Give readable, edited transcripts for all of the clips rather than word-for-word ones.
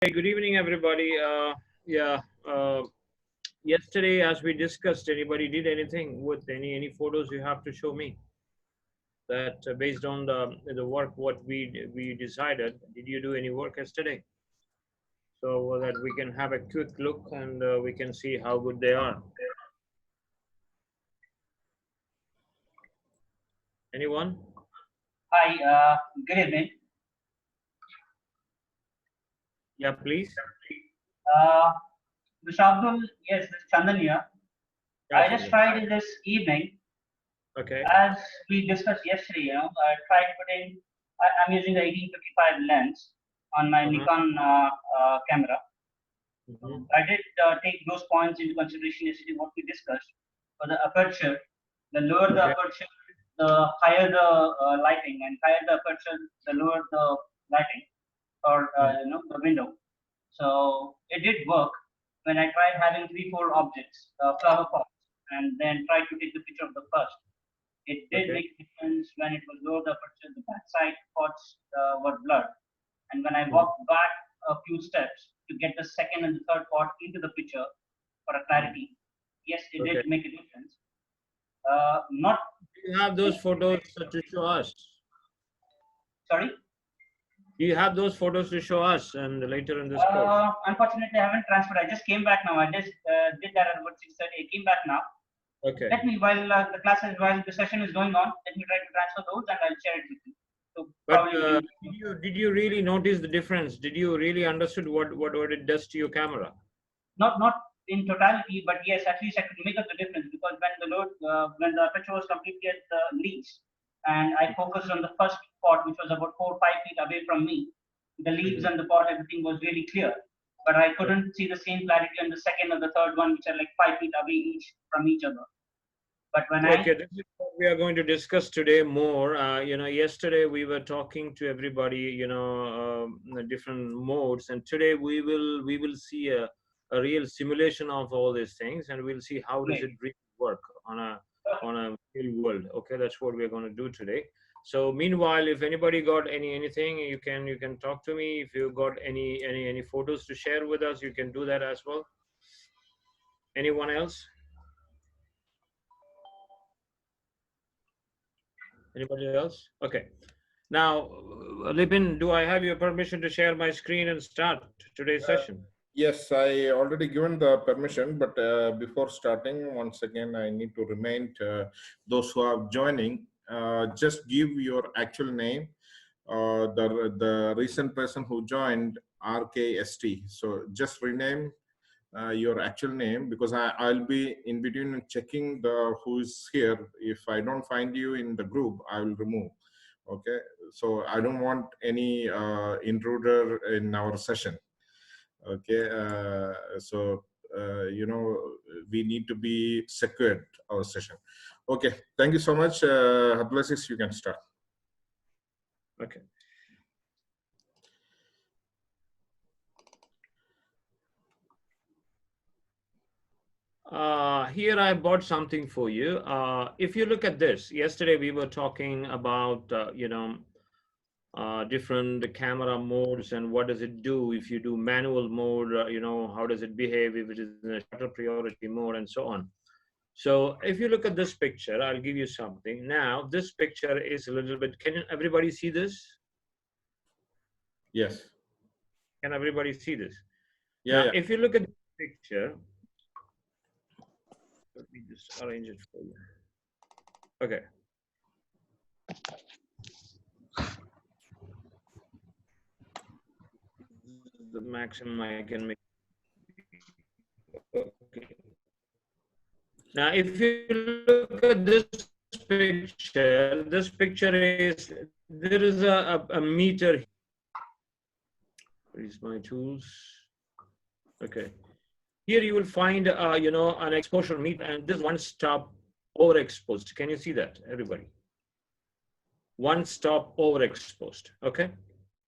Hey, good evening, everybody. Yeah, yesterday, as we discussed, anybody did anything with any photos you have to show me that based on the work what we decided. Did you do any work yesterday? So that we can have a quick look and we can see how good they are. Anyone? Hi, good evening. Yeah, please. Uh, Mr. Abdul, yes, this is Chandan here. Yeah, I just Chandra. tried this evening, Okay. as we discussed yesterday, I tried putting, I'm using the 1855 lens on my Uh-huh. Nikon camera. Mm-hmm. I did take those points into consideration yesterday, what we discussed. For the aperture, the lower the Okay. aperture, the higher the lighting, and higher the aperture, the lower the lighting, or Mm. the window. So it did work when I tried having 3, 4 objects, flower pots, and then tried to take the picture of the first. It did Okay. make a difference when it was lower the aperture, the backside pots were blurred. And when I Mm-hmm. walked back a few steps to get the second and the third pot into the picture for a clarity, yes, it Okay. did make a difference. Not, Do you have those photos to show us? sorry. Do you have those photos to show us and later in this course? Unfortunately, I haven't transferred. I just came back now. I just did that at about 6:30. I came back now. Okay. Let me, while the session is going on, let me try to transfer those and I'll share it with you. So But probably you can. did you really notice the difference? Did you really understood what it does to your camera? Not in totality, but yes, at least I could make up the difference because when the aperture was completely at the leaves, and I focused on the first pot, which was about 4, 5 feet away from me, the leaves Mm-hmm. and the pot, everything was really clear. But I couldn't see the same clarity on the second or the third one, which are like 5 feet away each from each other. But when I Okay, this is what we are going to discuss today more. Yesterday we were talking to everybody, the different modes, and today we will see a real simulation of all these things, and we'll see how does Great. it really work on a real world. Okay, that's what we're going to do today. So meanwhile, if anybody got anything, you can talk to me. If you got any photos to share with us, you can do that as well. Anyone else? Anybody else? Okay. Now, Lipin, do I have your permission to share my screen and start today's session? Yes, I already given the permission, but before starting, once again, I need to remind those who are joining, just give your actual name. The recent person who joined RKST. So just rename your actual name because I'll be in between checking the who is here. If I don't find you in the group, I will remove. Okay, so I don't want any intruder in our session. Okay, so we need to be secured our session. Okay, thank you so much. Abdu Azeez, you can start. Okay. Here I bought something for you. If you look at this, yesterday we were talking about, different camera modes and what does it do if you do manual mode, how does it behave if it is in a shutter priority mode and so on. So if you look at this picture, I'll give you something. Now, this picture is a little bit, can everybody see this? Yes. Can everybody see this? Yeah, Now, yeah. if you look at the picture, let me just arrange it for you. Okay. The maximum I can make. Okay. Now, if you look at this picture is, there is a meter. Where is my tools? Okay. Here you will find, an exposure meter, and this one stop overexposed. Can you see that, everybody? One stop overexposed. Okay.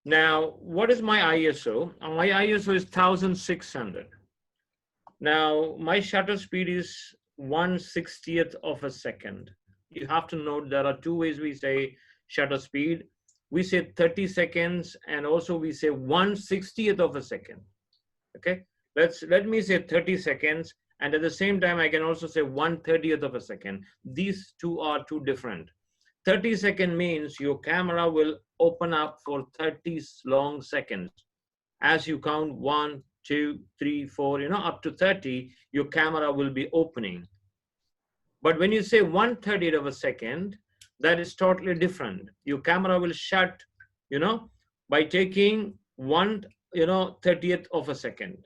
Now, what is my ISO? My ISO is 1600. Now, my shutter speed is 1/60th of a second. You have to note there are two ways we say shutter speed. we say 30 seconds, and also we say 1/60th of a second. Okay, let me say 30 seconds, and at the same time I can also say 1/30th of a second. These two are two different. 30 second means your camera will open up for 30 long seconds. As you count 1, 2, 3, 4, up to 30, your camera will be opening. But when you say 1/30th of a second, that is totally different. Your camera will shut, by taking 1/30th of a second.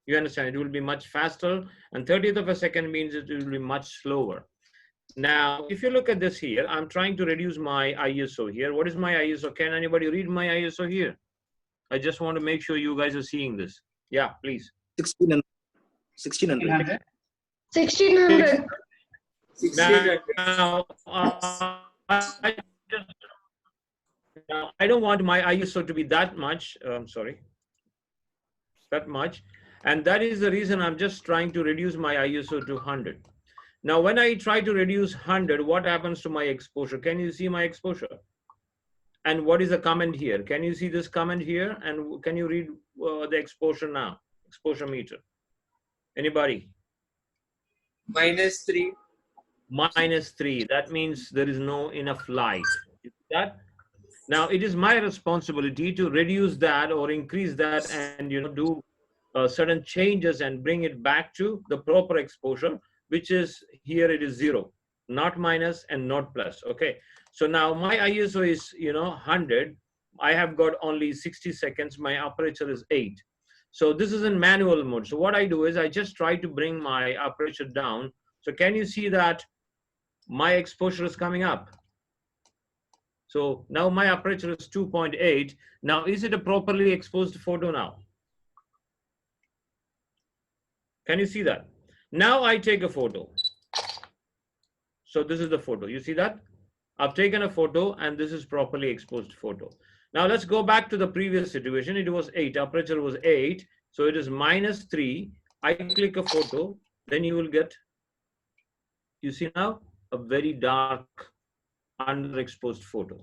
You understand? It will be much faster, and 30th of a second means it will be much slower. Now, if you look at this here, I'm trying to reduce my ISO here. What is my ISO? Can anybody read my ISO here? I just want to make sure you guys are seeing this. Yeah, please. 1600. 1600. 1600. Now, I don't want my ISO to be that much. That much. And that is the reason I'm just trying to reduce my ISO to 100. Now, when I try to reduce 100, what happens to my exposure? Can you see my exposure? And what is the comment here? Can you see this comment here? And can you read the exposure now? Exposure meter. Anybody? -3. -3. That means there is no enough light. You see that? Now, it is my responsibility to reduce that or increase that and do certain changes and bring it back to the proper exposure, which is here it is 0, not minus and not plus. Okay, so now my ISO is 100. I have got only 60 seconds. My aperture is 8. So this is in manual mode. So what I do is I just try to bring my aperture down. So can you see that my exposure is coming up? So now my aperture is 2.8. Now, is it a properly exposed photo now? Can you see that? Now I take a photo. So this is the photo. You see that? I've taken a photo and this is properly exposed photo. Now let's go back to the previous situation. It was 8. Aperture was 8. So it is -3. I click a photo. Then you will get, you see now, a very dark underexposed photo.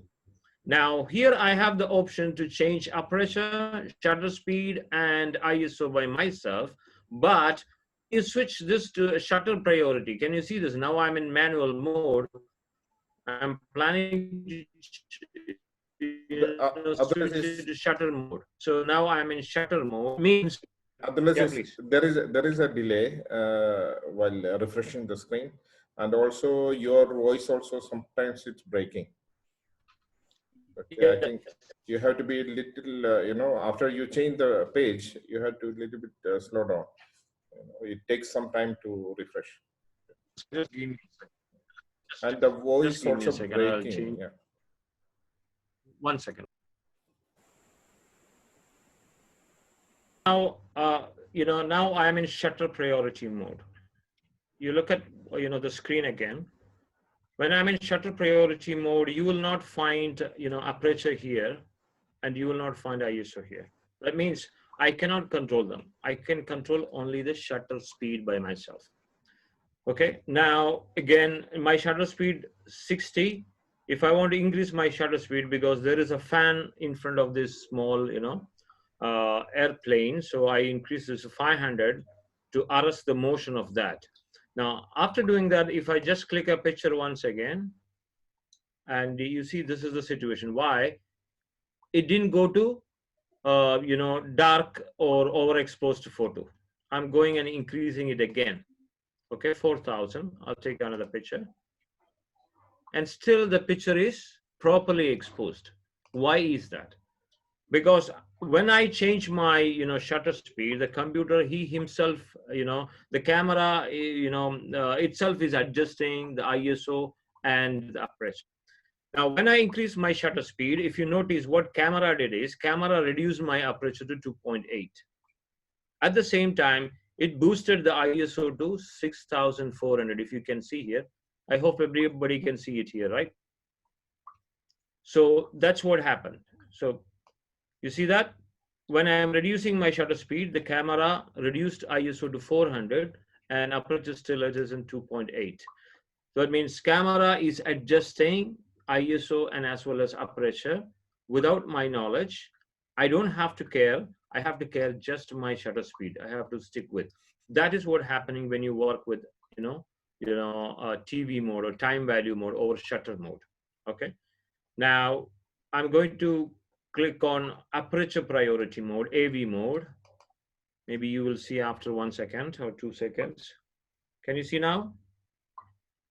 Now here I have the option to change aperture, shutter speed, and ISO by myself. But you switch this to a shutter priority. Can you see this? Now I'm in manual mode. I'm planning to switch it to shutter mode. So now I'm in shutter mode. Means there is a delay while refreshing the screen, and also your voice also sometimes it's breaking. Okay, I think you have to be a little, after you change the page, you have to a little bit slow down. It takes some time to refresh. just give me a second. And the voice Just give me a also second, I'll breaking. change. Yeah. 1 second. Now, now I am in shutter priority mode. You look at, the screen again. When I'm in shutter priority mode, you will not find, aperture here, and you will not find ISO here. That means I cannot control them. I can control only the shutter speed by myself. Okay, now again, my shutter speed 60. If I want to increase my shutter speed, because there is a fan in front of this small, airplane, so I increase this to 500 to arrest the motion of that. Now, after doing that, if I just click a picture once again, and you see this is the situation. Why? It didn't go to, dark or overexposed photo. I'm going and increasing it again. Okay, 4,000. I'll take another picture. And still the picture is properly exposed. Why is that? Because when I change my, shutter speed, the computer, he himself, the camera, itself is adjusting the ISO and the aperture. Now, when I increase my shutter speed, if you notice what camera did is, camera reduced my aperture to 2.8. At the same time, it boosted the ISO to 6,400, if you can see here. I hope everybody can see it here, right? So that's what happened. So you see that when I am reducing my shutter speed, the camera reduced ISO to 400 and aperture still it is in 2.8. So it means camera is adjusting ISO and as well as aperture without my knowledge, I don't have to care. I have to care just my shutter speed. I have to stick with. That is what happening when you work with, TV mode or time value mode over shutter mode. Okay. Now I'm going to click on aperture priority mode, AV mode. Maybe you will see after 1 second or 2 seconds. Can you see now?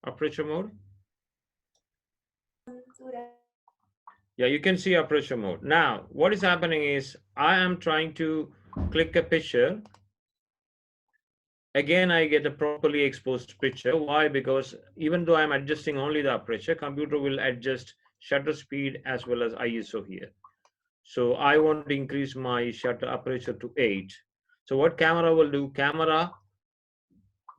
Aperture mode? Yeah, you can see aperture mode. Now, what is happening is I am trying to click a picture. Again, I get a properly exposed picture. Why? Because even though I'm adjusting only the aperture, computer will adjust shutter speed as well as ISO here. So I want to increase my shutter aperture to 8. So what camera will do? Camera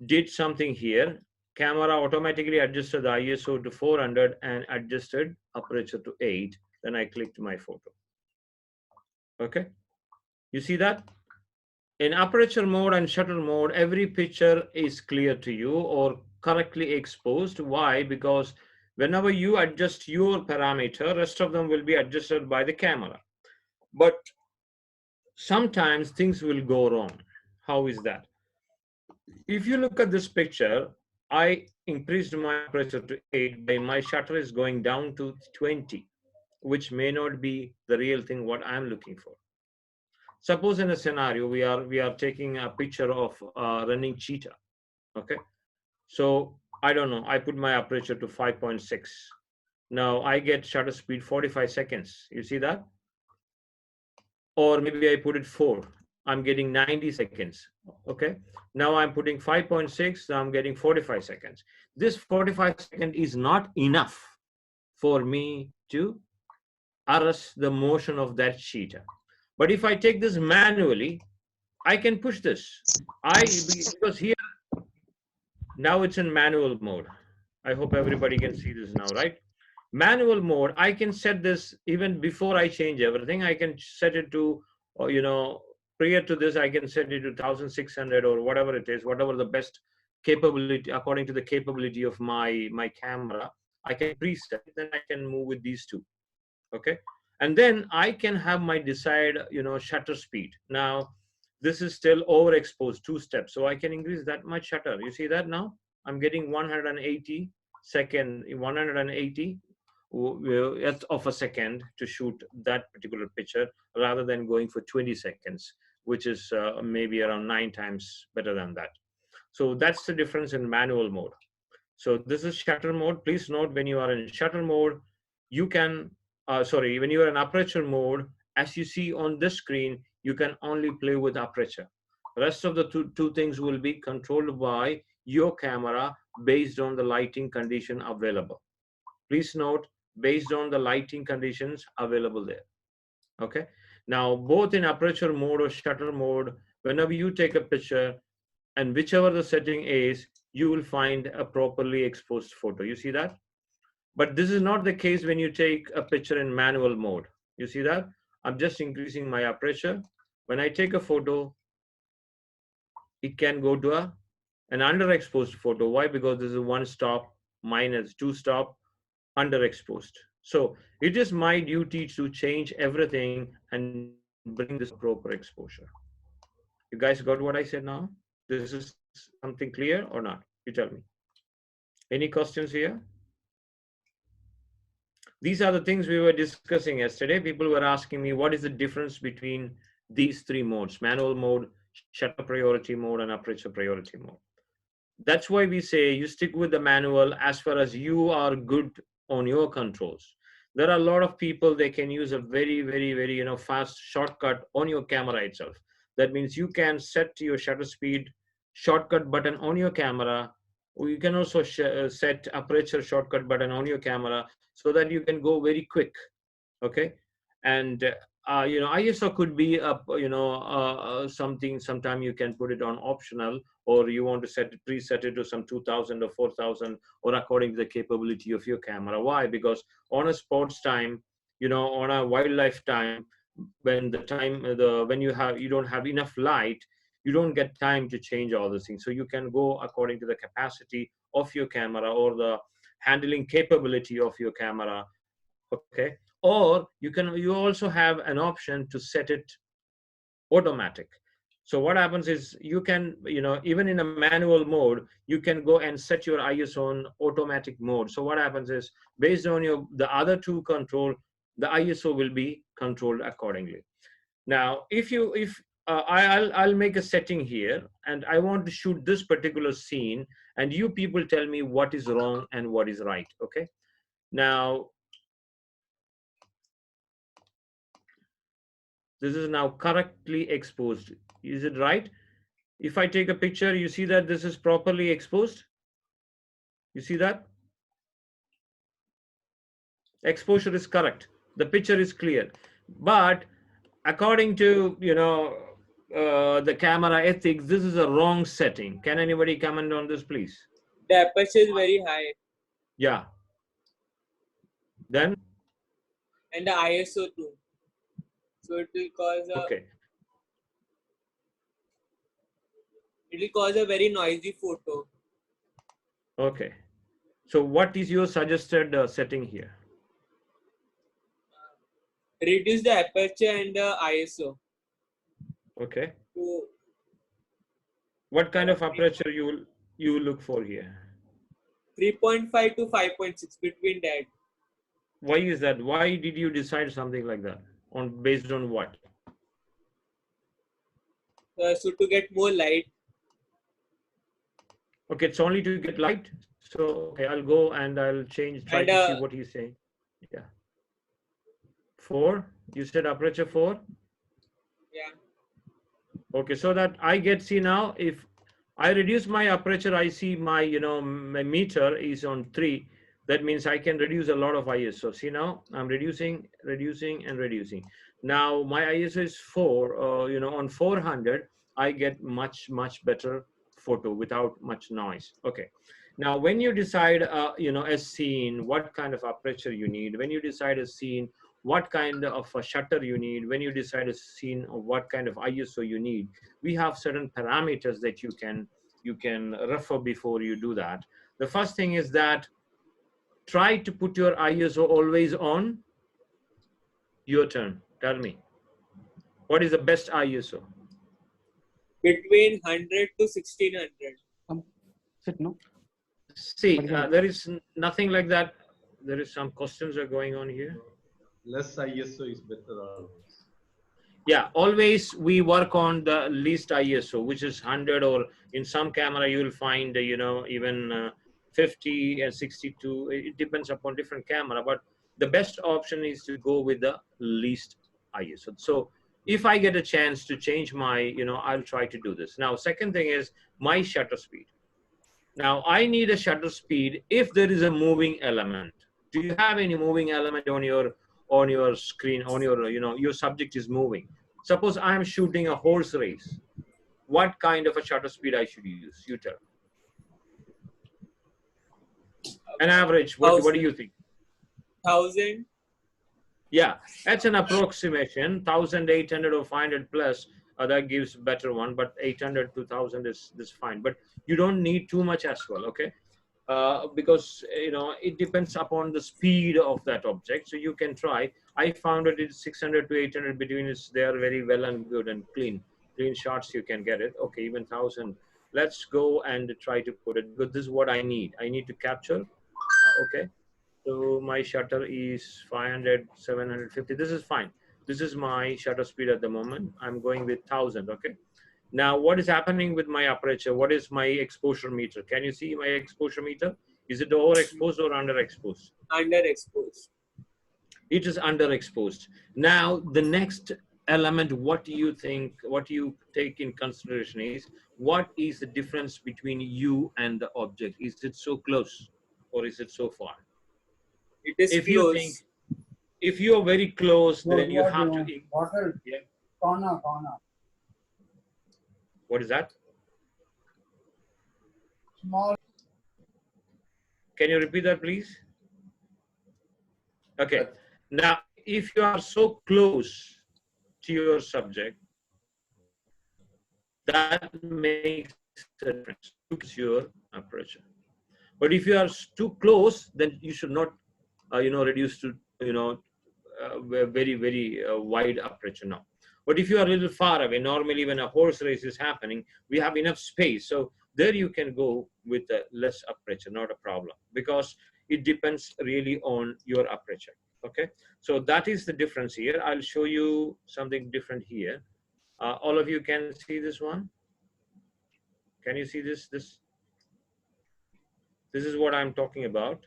did something here. Camera automatically adjusted the ISO to 400 and adjusted aperture to 8. Then I clicked my photo. Okay, you see that? In aperture mode and shutter mode, every picture is clear to you or correctly exposed. Why? Because whenever you adjust your parameter, rest of them will be adjusted by the camera. But sometimes things will go wrong. How is that? If you look at this picture, I increased my aperture to 8, but my shutter is going down to 20, which may not be the real thing what I'm looking for. Suppose in a scenario we are taking a picture of a running cheetah. Okay, so I don't know, I put my aperture to 5.6. Now I get shutter speed 45 seconds. You see that? Or maybe I put it 4. I'm getting 90 seconds. Okay, now I'm putting 5.6. Now I'm getting 45 seconds. This 45 seconds is not enough for me to arrest the motion of that cheetah. But if I take this manually, I can push this. Because here, now it's in manual mode. I hope everybody can see this now, right? Manual mode, I can set this even before I change everything. I can set it to, prior to this, I can set it to 1600 or whatever it is, whatever the best capability, according to the capability of my camera. I can preset, then I can move with these two. Okay, and then I can have my desired shutter speed. Now this is still overexposed, 2 steps, so I can increase that much shutter. You see that now I'm getting 180 of a second to shoot that particular picture, rather than going for 20 seconds, which is maybe around 9 times better than that. So that's the difference in manual mode. So this is shutter mode. Please note, when you are in shutter mode, you can, when you are in aperture mode, as you see on this screen, you can only play with aperture. The rest of the two things will be controlled by your camera based on the lighting condition available. Please note, based on the lighting conditions available there. Okay. Now, both in aperture mode or shutter mode, whenever you take a picture, and whichever the setting is, you will find a properly exposed photo. You see that? But this is not the case when you take a picture in manual mode. You see that? I'm just increasing my aperture. When I take a photo, it can go to an underexposed photo. Why? Because this is 1 stop, minus 2 stop, underexposed. So it is my duty to change everything and bring this proper exposure. You guys got what I said now? This is something clear or not? You tell me. Any questions here? These are the things we were discussing yesterday. People were asking me, what is the difference between these 3 modes: manual mode, shutter priority mode, and aperture priority mode? That's why we say you stick with the manual as far as you are good on your controls. There are a lot of people, they can use a very, very, very fast shortcut on your camera itself. That means you can set your shutter speed shortcut button on your camera, or you can also set aperture shortcut button on your camera, so that you can go very quick. Okay, and ISO could be something. Sometime you can put it on optional, or you want to preset it to some 2000 or 4000, or according to the capability of your camera. Why? Because on a sports time, on a wildlife time, when you don't have enough light, you don't get time to change all these things. So you can go according to the capacity of your camera or the handling capability of your camera. Okay, or you also have an option to set it automatic. So what happens is you can, even in a manual mode, you can go and set your ISO on automatic mode. So what happens is, based on the other two control, the ISO will be controlled accordingly. Now, I'll make a setting here, and I want to shoot this particular scene, and you people tell me what is wrong and what is right. Okay. Now, this is now correctly exposed. Is it right? If I take a picture, you see that this is properly exposed. You see that? Exposure is correct. The picture is clear. But according to, the camera ethics, this is a wrong setting. Can anybody comment on this, please? The aperture is very high. Yeah. Then? And the ISO too. So it will cause Okay. a very noisy photo. Okay. So what is your suggested setting here? Reduce the aperture and the ISO. Okay. So What kind of aperture you will look for here? 3.5 to 5.6, between that. Why is that? Why did you decide something like that? Based on what? So to get more light. Okay, it's only to get light. So okay, I'll go and I'll try to see what he's saying. Yeah. 4. You said aperture 4? Yeah. Okay, so that I see now, if I reduce my aperture, I see my, my meter is on 3. That means I can reduce a lot of ISO. See now, I'm reducing, and reducing. Now my ISO is 4. On 400, I get much better photo without much noise. Okay. Now, when you decide, a scene, what kind of aperture you need, when you decide a scene, what kind of a shutter you need, when you decide a scene, of what kind of ISO you need, we have certain parameters that you can refer before you do that. The first thing is that try to put your ISO always on. Your turn. Tell me. What is the best ISO? Between 100 to 1600. No? See, there is nothing like that. There is some questions are going on here. Less ISO is better always. Yeah, always we work on the least ISO, which is 100, or in some camera you will find, even 50 and 62. It depends upon different camera, but the best option is to go with the least ISO. So if I get a chance to change my, I'll try to do this. Now, second thing is my shutter speed. Now, I need a shutter speed if there is a moving element. Do you have any moving element on your screen, on your subject is moving? Suppose I am shooting a horse race. What kind of a shutter speed I should use? You tell. An average, what do you think? 1000. Yeah, that's an approximation. 1800 or 500 plus, that gives better one, but 800 to 1000 is fine. But you don't need too much as well, okay? Because it depends upon the speed of that object. So you can try. I found that it's 600 to 800 between. They are very well and good and clean shots. You can get it. Okay, even 1000. Let's go and try to put it. But this is what I need. I need to capture. Okay. So my shutter is 500, 750. This is fine. This is my shutter speed at the moment. I'm going with 1000. Okay. Now, what is happening with my aperture? What is my exposure meter? Can you see my exposure meter? Is it overexposed or underexposed? Underexposed. It is underexposed. Now, the next element, what do you think, what you take in consideration is, what is the difference between you and the object? Is it so close or is it so far? It is if close. You think, if you are very close, then you have to. Yeah. Corner. What is that? Small. Can you repeat that, please? Okay. Now, if you are so close to your subject, that makes a difference to your aperture. But if you are too close, then you should not, reduce to, very wide aperture now. But if you are a little far away, normally when a horse race is happening, we have enough space. So there you can go with a less aperture, not a problem, because it depends really on your aperture. Okay, so that is the difference here. I'll show you something different here. All of you can see this one. Can you see this? This is what I'm talking about.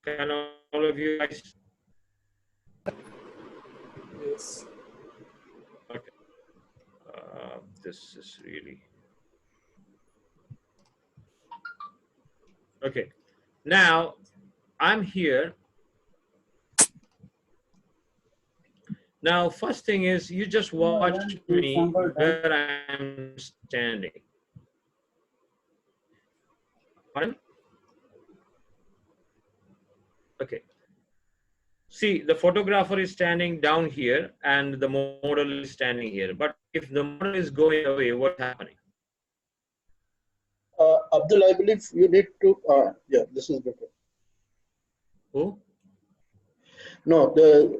Can all of you guys? Yes. Okay. This is really okay. Now I'm here. Now, first thing is you just watch me where I'm standing. Pardon? Okay. See, the photographer is standing down here and the model is standing here. But if the model is going away, what's happening? Abdul, I believe you need to, yeah, this is better. Who? No,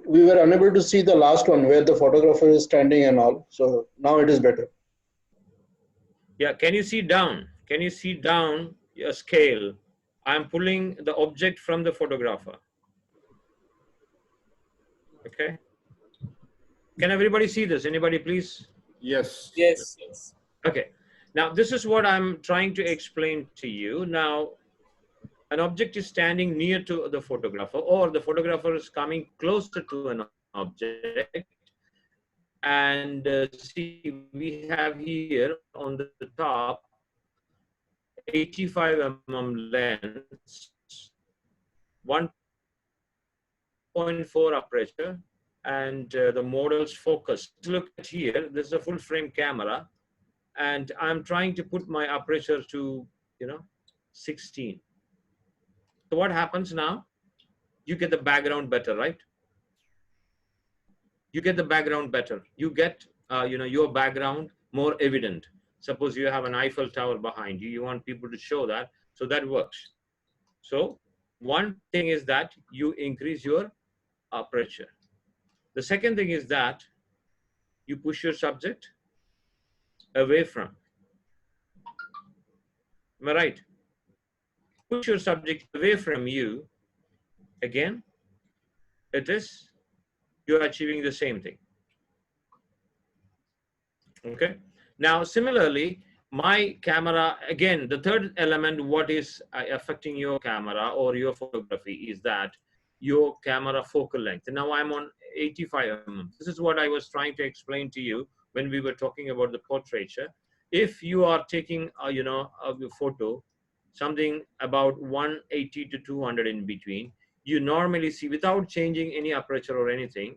we were unable to see the last one where the photographer is standing and all. So now it is better. Yeah, can you see down? Can you see down a scale? I'm pulling the object from the photographer. Okay. Can everybody see this? Anybody, please? Yes. Yes. Yes. Okay. Now, this is what I'm trying to explain to you. Now, an object is standing near to the photographer, or the photographer is coming closer to an object. And see, we have here on the top 85 mm lens, 1.4 aperture, and the model's focus. Look at here, this is a full frame camera, and I'm trying to put my aperture to, 16. So what happens now? You get the background better, right? You get the background better. You get, your background more evident. Suppose you have an Eiffel Tower behind you. You want people to show that. So that works. So one thing is that you increase your aperture. The second thing is that you push your subject away from. Am I right? Push your subject away from you. Again, you're achieving the same thing. Okay. Now, similarly, my camera, again, the third element, what is affecting your camera or your photography is that your camera focal length. Now I'm on 85 mm. This is what I was trying to explain to you when we were talking about the portraiture. If you are taking, a photo, something about 180 to 200 in between, you normally see, without changing any aperture or anything,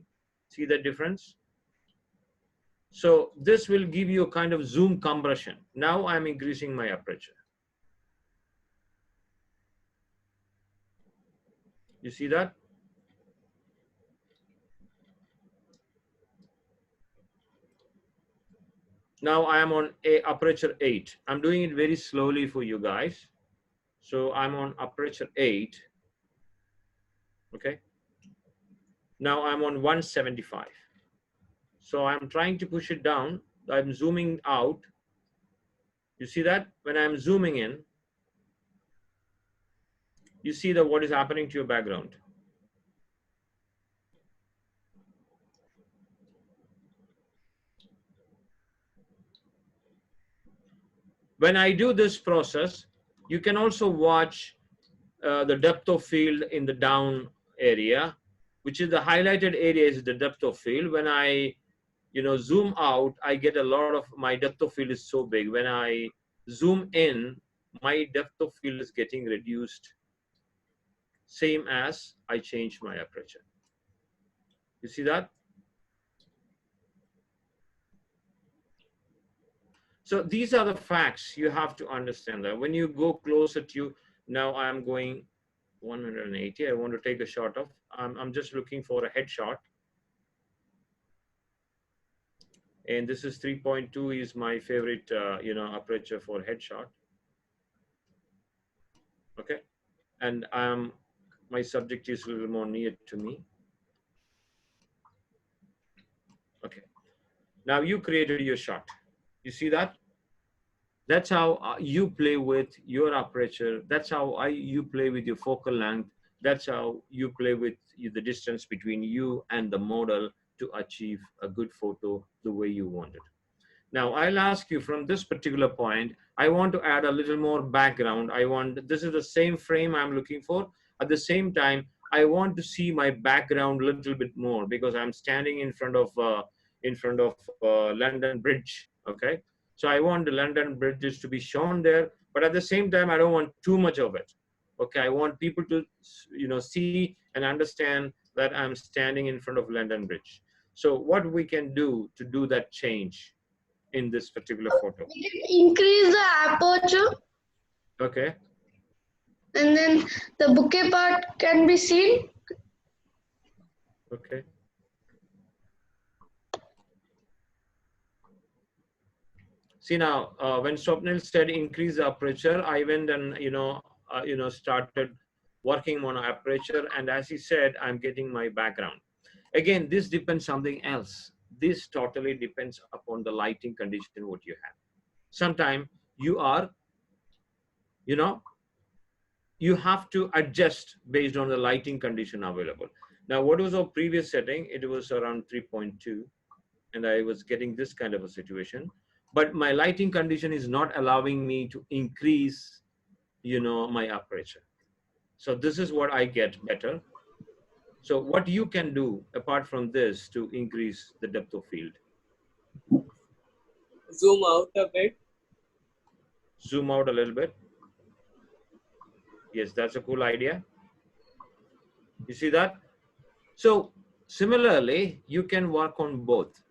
see the difference? So this will give you a kind of zoom compression. Now I'm increasing my aperture. You see that? Now I am on aperture 8. I'm doing it very slowly for you guys. So I'm on aperture 8. Okay. Now I'm on 175. So I'm trying to push it down. I'm zooming out. You see that? When I'm zooming in, you see that what is happening to your background. When I do this process, you can also watch the depth of field in the down area, which is the highlighted area is the depth of field. When I, zoom out, I get a lot of, my depth of field is so big. When I zoom in, my depth of field is getting reduced, same as I change my aperture. You see that? So these are the facts you have to understand that when you go closer to you, now I'm going 180. I want to take a shot of, I'm just looking for a headshot. And this is 3.2 is my favorite, aperture for headshot. Okay. And I'm my subject is a little more near to me. Okay. Now you created your shot. You see that? That's how you play with your aperture. That's how you play with your focal length. That's how you play with the distance between you and the model to achieve a good photo the way you want it. Now I'll ask you from this particular point, I want to add a little more background. This is the same frame I'm looking for. At the same time, I want to see my background a little bit more because I'm standing in front of London Bridge. Okay. So I want the London bridges to be shown there, but at the same time, I don't want too much of it. Okay. I want people to, see and understand that I'm standing in front of London Bridge. So what we can do to do that change in this particular photo. We can increase the aperture, Okay. and then the bouquet part can be seen. Okay. See now, when Swapnil said increase the aperture, I went and started working on aperture, and as he said, I'm getting my background. Again, this depends something else. This totally depends upon the lighting condition what you have. Sometimes you are, you have to adjust based on the lighting condition available. Now, what was our previous setting? It was around 3.2, and I was getting this kind of a situation. But my lighting condition is not allowing me to increase, my aperture. So this is what I get better. So what you can do apart from this to increase the depth of field? Zoom out a bit. Zoom out a little bit. Yes, that's a cool idea. You see that? So similarly, you can work on both.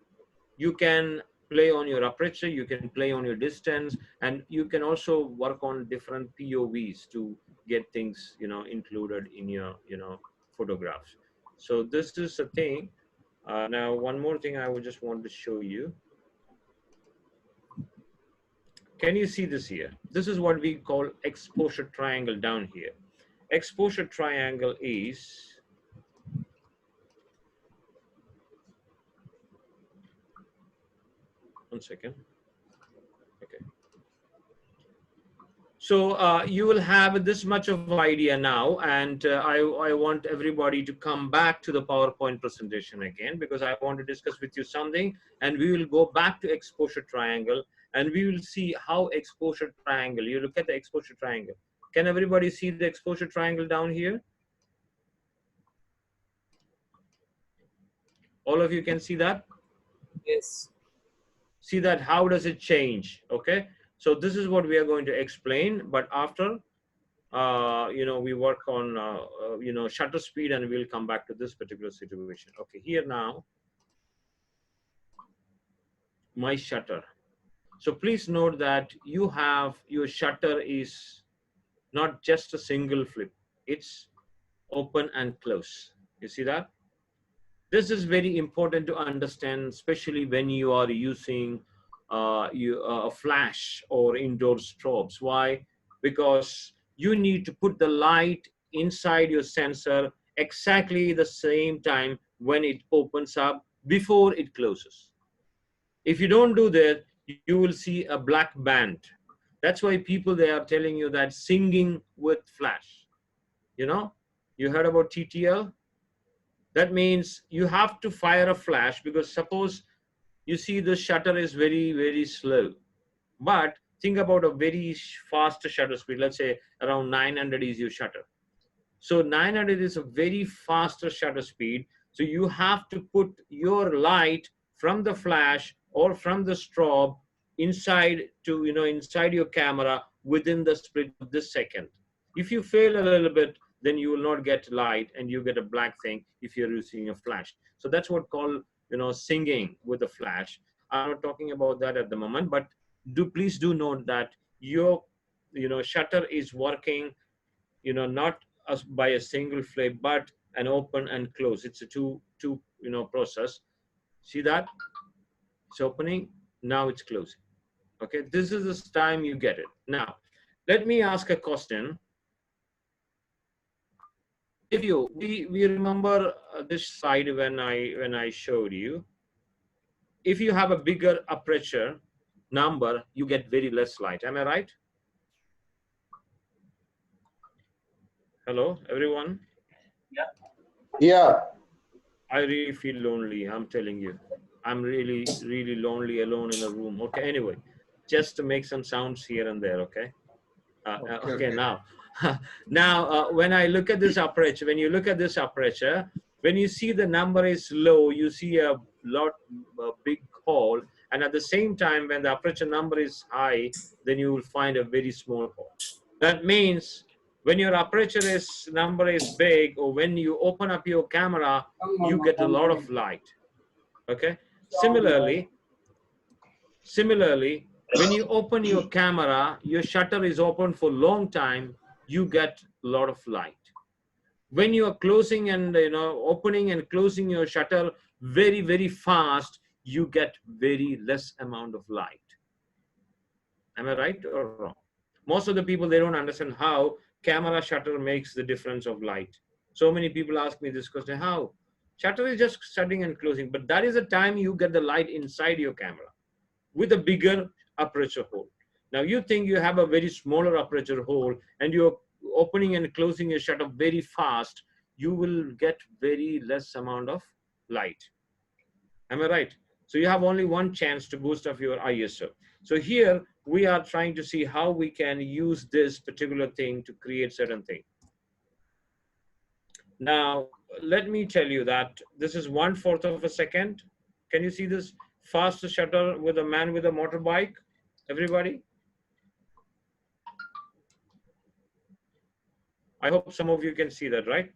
You can play on your aperture, you can play on your distance, and you can also work on different POVs to get things, included in your, photographs. So this is a thing. Now, one more thing I would just want to show you. Can you see this here? This is what we call exposure triangle down here. Exposure triangle is, one second. Okay. So you will have this much of idea now, and I want everybody to come back to the PowerPoint presentation again, because I want to discuss with you something, and we will go back to exposure triangle, and we will see how exposure triangle, you look at the exposure triangle. Can everybody see the exposure triangle down here? All of you can see that? Yes. See that, how does it change? Okay. So this is what we are going to explain, but after, we work on, shutter speed, and we'll come back to this particular situation. Okay, here now, my shutter. So please note that you have, your shutter is not just a single flip. It's open and close. You see that? This is very important to understand, especially when you are using a flash or indoor strobes. Why? Because you need to put the light inside your sensor exactly the same time when it opens up before it closes. If you don't do that, you will see a black band. That's why people, they are telling you that singing with flash. You heard about TTL? That means you have to fire a flash, because suppose you see the shutter is very, very slow. But think about a very fast shutter speed. Let's say around 900 is your shutter. So 900 is a very fast shutter speed. So you have to put your light from the flash or from the strobe inside to, inside your camera within the split of this second. If you fail a little bit, then you will not get light, and you get a black thing if you're using a flash. So that's what called, singing with a flash. I'm not talking about that at the moment, but please do note that your, shutter is working, not by a single flip, but an open and close. It's a two process. See that? It's opening, now it's closing. Okay, this is the time you get it. Now, let me ask a question. if you, we remember this slide when I showed you, if you have a bigger aperture number, you get very less light. Am I right? Hello, everyone? Yeah. I really feel lonely, I'm telling you. I'm really, really lonely alone in a room. Okay, anyway, just to make some sounds here and there, okay? Okay, now, when I look at this aperture, when you look at this aperture, when you see the number is low, you see a big hole, and at the same time, when the aperture number is high, then you will find a very small hole. That means when your aperture number is big, or when you open up your camera, you get a lot of light. Okay. Similarly, when you open your camera, your shutter is open for a long time, you get a lot of light. When you are closing and opening and closing your shutter very, very fast, you get very less amount of light. Am I right or wrong? Most of the people, they don't understand how camera shutter makes the difference of light. So many people ask me this question, how? Shutter is just shutting and closing, but that is the time you get the light inside your camera with a bigger aperture hole. Now you think you have a very smaller aperture hole and you're opening and closing your shutter very fast, you will get very less amount of light. Am I right? So you have only one chance to boost up your ISO. So here we are trying to see how we can use this particular thing to create certain thing. Now, let me tell you that this is 1/4 of a second. Can you see this fast shutter with a man with a motorbike? Everybody? I hope some of you can see that, right?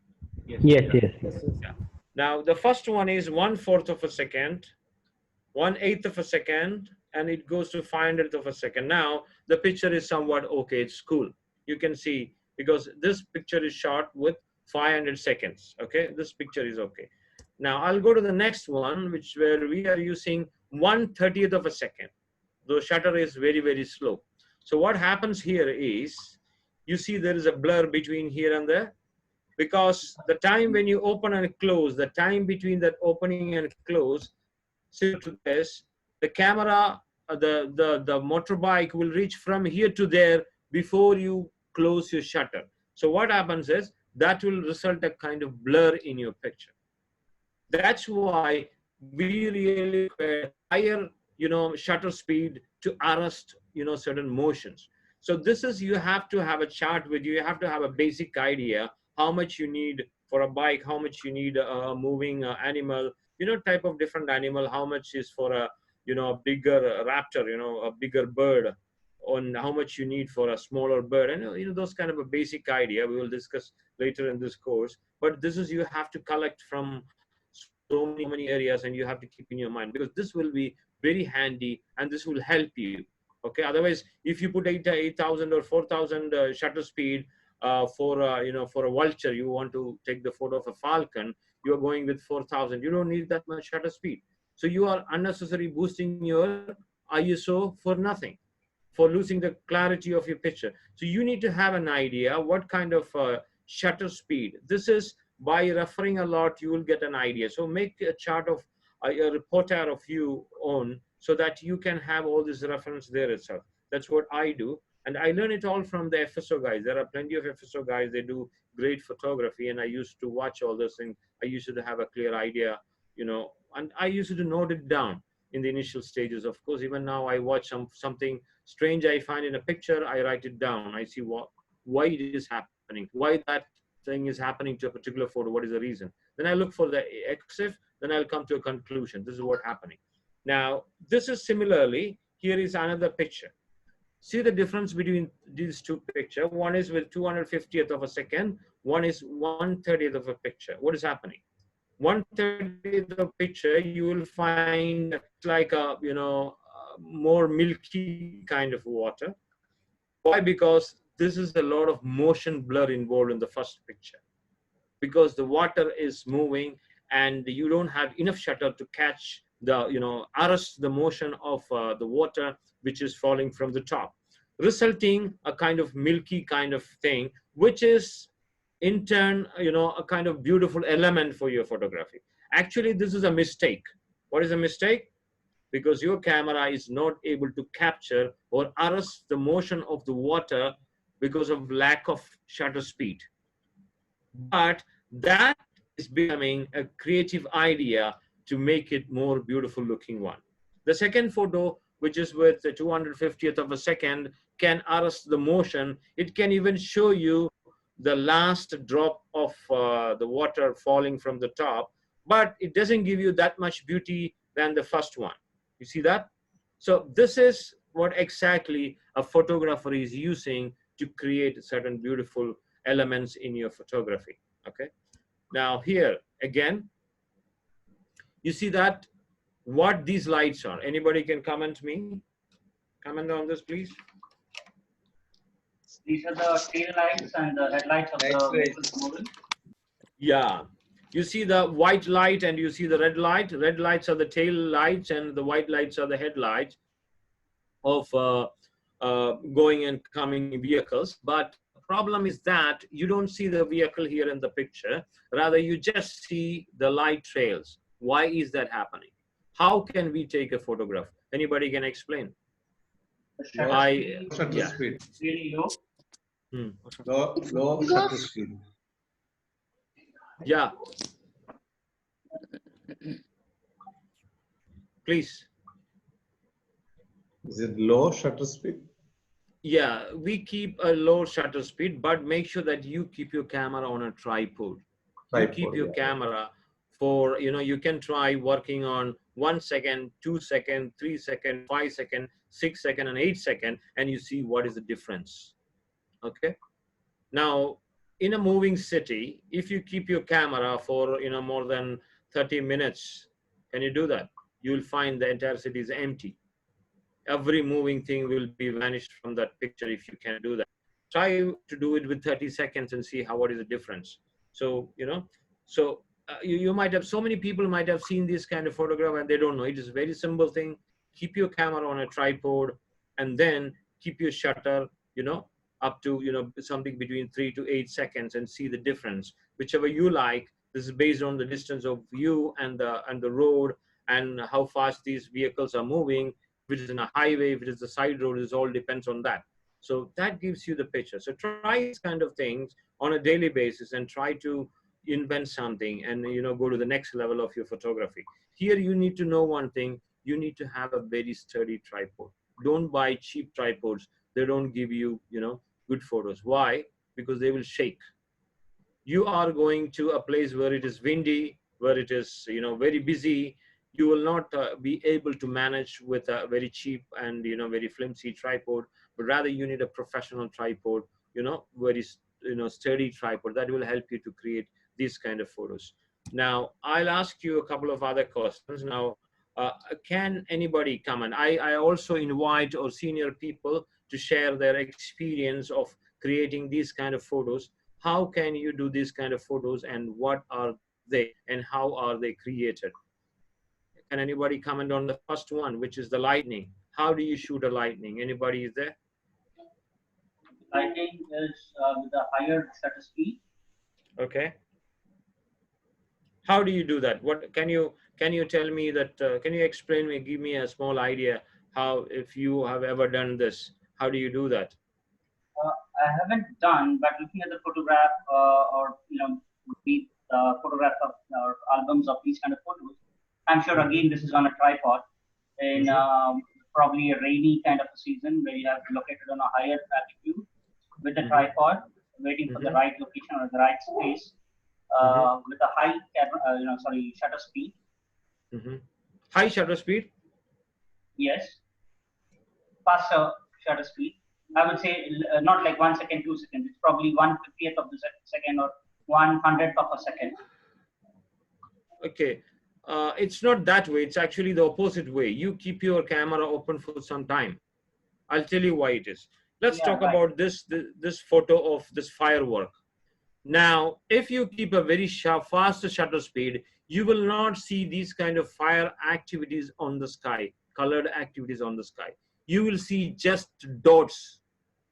Yes. Yeah. Now, the first one is 1/4 of a second, 1/8 of a second, and it goes to 500th of a second. Now, the picture is somewhat okay. It's cool. You can see, because this picture is shot with 500 seconds. Okay, this picture is okay. Now, I'll go to the next one, where we are using 1/30th of a second. The shutter is very, very slow. So what happens here is, you see there is a blur between here and there, because the time when you open and close, the time between that opening and close, similar to this, the camera, the motorbike will reach from here to there before you close your shutter. So what happens is, that will result a kind of blur in your picture. That's why we really require higher, shutter speed to arrest, certain motions. So this is, you have to have a chart with you. You have to have a basic idea how much you need for a bike, how much you need a moving animal, type of different animal, how much is for a, a bigger raptor, a bigger bird, on how much you need for a smaller bird, and those kind of a basic idea we will discuss later in this course. But this is, you have to collect from so many areas, and you have to keep in your mind, because this will be very handy and this will help you. Okay, otherwise if you put 8,000 or 4,000 shutter speed for a vulture, you want to take the photo of a falcon, you are going with 4,000. You don't need that much shutter speed. So you are unnecessarily boosting your ISO for nothing, for losing the clarity of your picture. So you need to have an idea what kind of shutter speed. This is, by referring a lot, you will get an idea. So make a chart of a report of you own, so that you can have all this reference there itself. That's what I do. And I learn it all from the FSO guys. There are plenty of FSO guys, they do great photography, and I used to watch all those things. I used to have a clear idea, and I used to note it down in the initial stages. Of course, even now I watch something strange I find in a picture, I write it down. I see why it is happening, why that thing is happening to a particular photo, what is the reason. Then I look for the EXIF, then I'll come to a conclusion. This is what's happening. Now, this is similarly, here is another picture. See the difference between these two pictures. One is with 250th of a second, one is 1/30th of a picture. What is happening? 1/30th of picture, you will find like a, more milky kind of water. Why? Because this is a lot of motion blur involved in the first picture, because the water is moving and you don't have enough shutter to catch the, arrest the motion of the water which is falling from the top, resulting a kind of milky kind of thing, which is in turn, a kind of beautiful element for your photography. Actually, this is a mistake. What is a mistake? Because your camera is not able to capture or arrest the motion of the water because of lack of shutter speed. But that is becoming a creative idea to make it more beautiful looking one. The second photo, which is with the 250th of a second, can arrest the motion. It can even show you the last drop of the water falling from the top, but it doesn't give you that much beauty than the first one. You see that? So this is what exactly a photographer is using to create certain beautiful elements in your photography. Okay. Now here again, you see that what these lights are. Anybody can comment on this, please. These are the tail lights and the headlights of the vehicles moving. Yeah. You see the white light and you see the red light. Red lights are the tail lights and the white lights are the headlights of going and coming vehicles. But the problem is that you don't see the vehicle here in the picture. Rather, you just see the light trails. Why is that happening? How can we take a photograph? Anybody can explain? The shutter speed Shutter speed. really low. Low shutter speed. Yeah. Please. Is it low shutter speed? Yeah, we keep a low shutter speed, but make sure that you keep your camera on a tripod. You keep your camera for, you can try working on 1 second, 2 second, 3 second, 5 second, 6 second, and 8 second, and you see what is the difference. Okay. Now, in a moving city, if you keep your camera for, more than 30 minutes, can you do that? You'll find the entire city is empty. Every moving thing will be vanished from that picture if you can do that. Try to do it with 30 seconds and see what is the difference. So, you might have, so many people might have seen this kind of photograph and they don't know. It is a very simple thing. Keep your camera on a tripod and then keep your shutter, up to, something between 3 to 8 seconds and see the difference. Whichever you like. This is based on the distance of you and the road and how fast these vehicles are moving. If it is in a highway, if it is a side road, it all depends on that. So that gives you the picture. So try these kind of things on a daily basis and try to invent something and go to the next level of your photography. Here you need to know one thing. You need to have a very sturdy tripod. Don't buy cheap tripods. They don't give you, good photos. Why? Because they will shake. You are going to a place where it is windy, where it is, very busy. You will not be able to manage with a very cheap and, very flimsy tripod, but rather you need a professional tripod, very, sturdy tripod that will help you to create these kind of photos. Now, I'll ask you a couple of other questions. Now, can anybody come? And I also invite our senior people to share their experience of creating these kind of photos. How can you do these kind of photos and what are they and how are they created? Can anybody comment on the first one, which is the lightning? How do you shoot a lightning? Anybody is there? Lightning is with a higher shutter speed. Okay. How do you do that? What can you tell me that? Can you explain me? Give me a small idea how, if you have ever done this, how do you do that? I haven't done, but looking at the photograph or the photographs of or albums of these kind of photos, I'm sure again this is on a tripod in probably a rainy kind of a season where you have located on a higher altitude with the tripod, waiting for the right location or the right space with a high shutter speed. High shutter speed? Yes. Faster shutter speed. I would say not like 1 second, 2 seconds. It's probably 1/50th of the second or 1/100th of a second. Okay. It's not that way. It's actually the opposite way. You keep your camera open for some time. I'll tell you why it is. Let's talk about this photo of this firework. Now, if you keep a very fast shutter speed, you will not see these kind of fire activities on the sky, colored activities on the sky. You will see just dots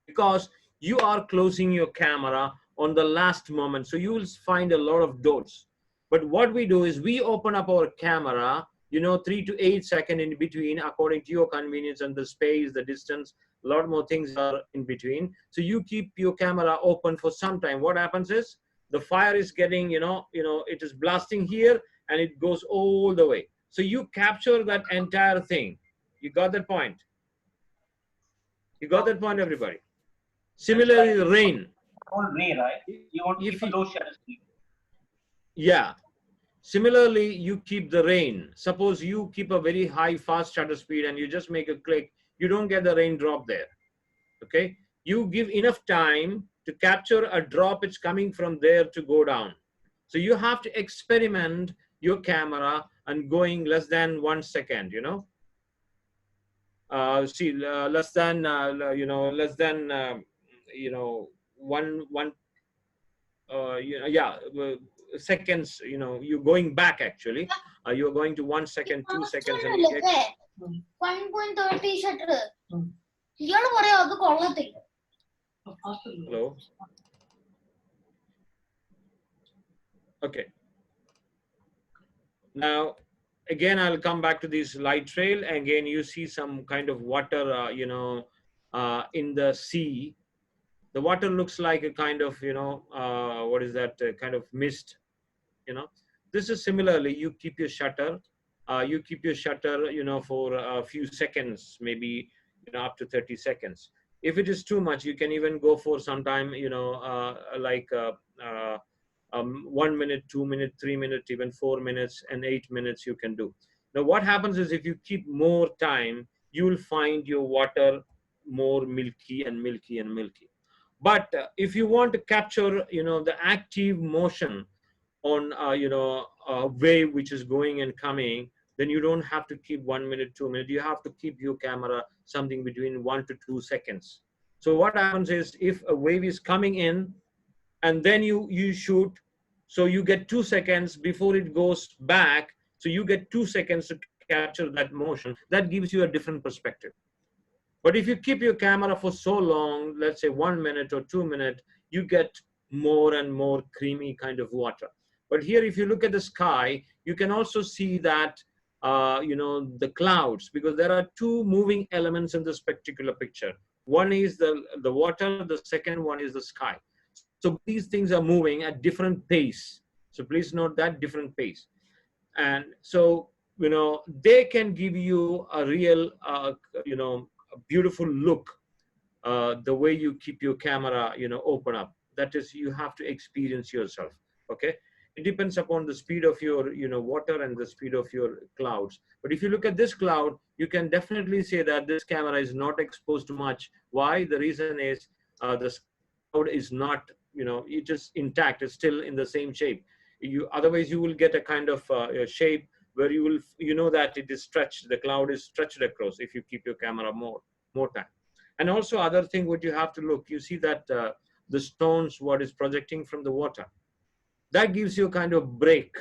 because you are closing your camera on the last moment. So you will find a lot of dots. But what we do is we open up our camera, 3 to 8 seconds in between, according to your convenience and the space, the distance, a lot more things are in between. So you keep your camera open for some time. What happens is the fire is getting, it is blasting here and it goes all the way. So you capture that entire thing. You got that point? You got that point, everybody? Similarly, the rain. Whole ray, right? You want to keep a low shutter speed. Yeah. Similarly, you keep the rain. Suppose you keep a very high, fast shutter speed and you just make a click, you don't get the raindrop there. Okay? You give enough time to capture a drop it's coming from there to go down. So you have to experiment your camera and going less than 1 second, less than seconds, you're going back actually. You're going to 1 second, 2 seconds, and you get 1.30 shutter. hello. Okay. Now, again, I'll come back to this light trail. Again, you see some kind of water, in the sea. The water looks like a kind of, what is that, kind of mist, This is similarly, you keep your shutter, for a few seconds, maybe, up to 30 seconds. If it is too much, you can even go for some time, 1 minute, 2 minutes, 3 minutes, even 4 minutes and 8 minutes you can do. Now, what happens is if you keep more time, you will find your water more milky and milky and milky. But if you want to capture, the active motion on, a wave which is going and coming, then you don't have to keep 1 minute, 2 minutes. You have to keep your camera something between 1 to 2 seconds. So what happens is if a wave is coming in and then you shoot, so you get 2 seconds before it goes back. So you get 2 seconds to capture that motion. That gives you a different perspective. But if you keep your camera for so long, let's say 1 minute or 2 minutes, you get more and more creamy kind of water. But here, if you look at the sky, you can also see that, the clouds, because there are two moving elements in this particular picture. One is the water, the second one is the sky. So these things are moving at different pace. So please note that different pace. And so, they can give you a real, a beautiful look, the way you keep your camera, open up. That is, you have to experience yourself, okay? It depends upon the speed of your, water and the speed of your clouds. But if you look at this cloud, you can definitely say that this camera is not exposed to much. Why? The reason is the cloud is not, it is intact. It's still in the same shape. Otherwise, you will get a kind of a shape where you will, that it is stretched. The cloud is stretched across if you keep your camera more time. And also other thing, what you have to look, you see that the stones, what is projecting from the water, that gives you a kind of break.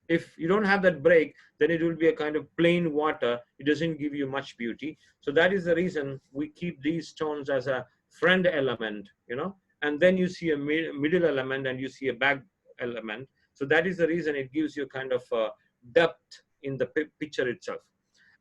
If you don't have that break, then it will be a kind of plain water. It doesn't give you much beauty. So that is the reason we keep these stones as a front element, and then you see a middle element and you see a back element. So that is the reason it gives you kind of depth in the picture itself.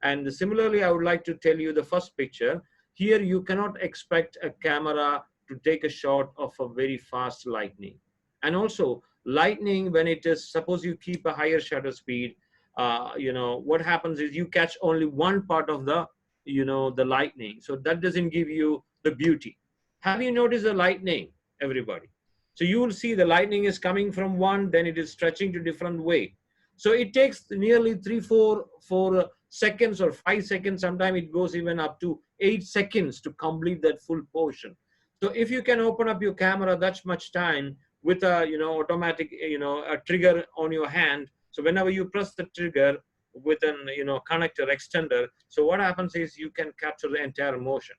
And similarly, I would like to tell you the first picture. Here, you cannot expect a camera to take a shot of a very fast lightning. And also, lightning, when it is, suppose you keep a higher shutter speed, what happens is you catch only one part of the, the lightning. So that doesn't give you the beauty. Have you noticed the lightning, everybody? So you will see the lightning is coming from one, then it is stretching to different way. So it takes nearly 3-4 seconds or 5 seconds. Sometimes it goes even up to 8 seconds to complete that full portion. So if you can open up your camera that much time with a, automatic, a trigger on your hand. So whenever you press the trigger with an, connector extender, so what happens is you can capture the entire motion.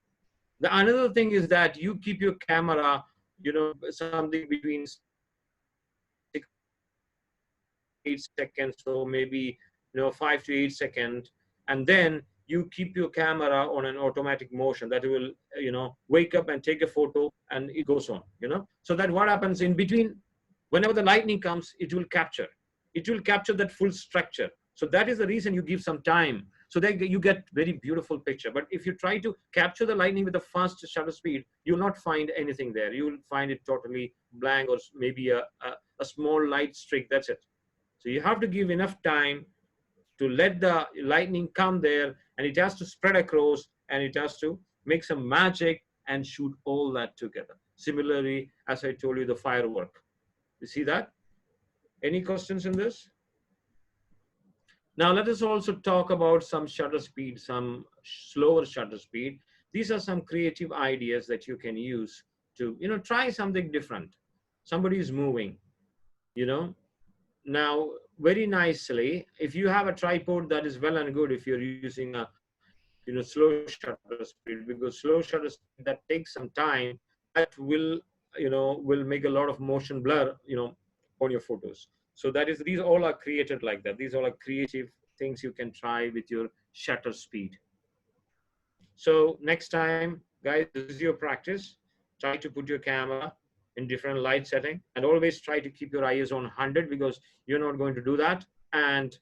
The another thing is that you keep your camera, something between 6 to 8 seconds, so maybe 5 to 8 seconds, and then you keep your camera on an automatic motion that will, wake up and take a photo and it goes on, so that what happens in between, whenever the lightning comes, it will capture that full structure. So that is the reason you give some time, so that you get very beautiful picture. But if you try to capture the lightning with a fast shutter speed, you'll not find anything there. You will find it totally blank, or maybe a small light streak, that's it. So you have to give enough time to let the lightning come there, and it has to spread across, and it has to make some magic and shoot all that together. Similarly, as I told you, the firework. You see that? Any questions in this? Now let us also talk about some shutter speed, some slower shutter speed. These are some creative ideas that you can use to, try something different. Somebody is moving, Now, very nicely, if you have a tripod, that is well and good if you're using a, slow shutter speed, because slow shutter speed, that takes some time, that will, will make a lot of motion blur, on your photos. So that is, these all are created like that. These all are creative things you can try with your shutter speed. So next time, guys, this is your practice. Try to put your camera in different light setting, and always try to keep your ISO on 100, because you're not going to do that. And,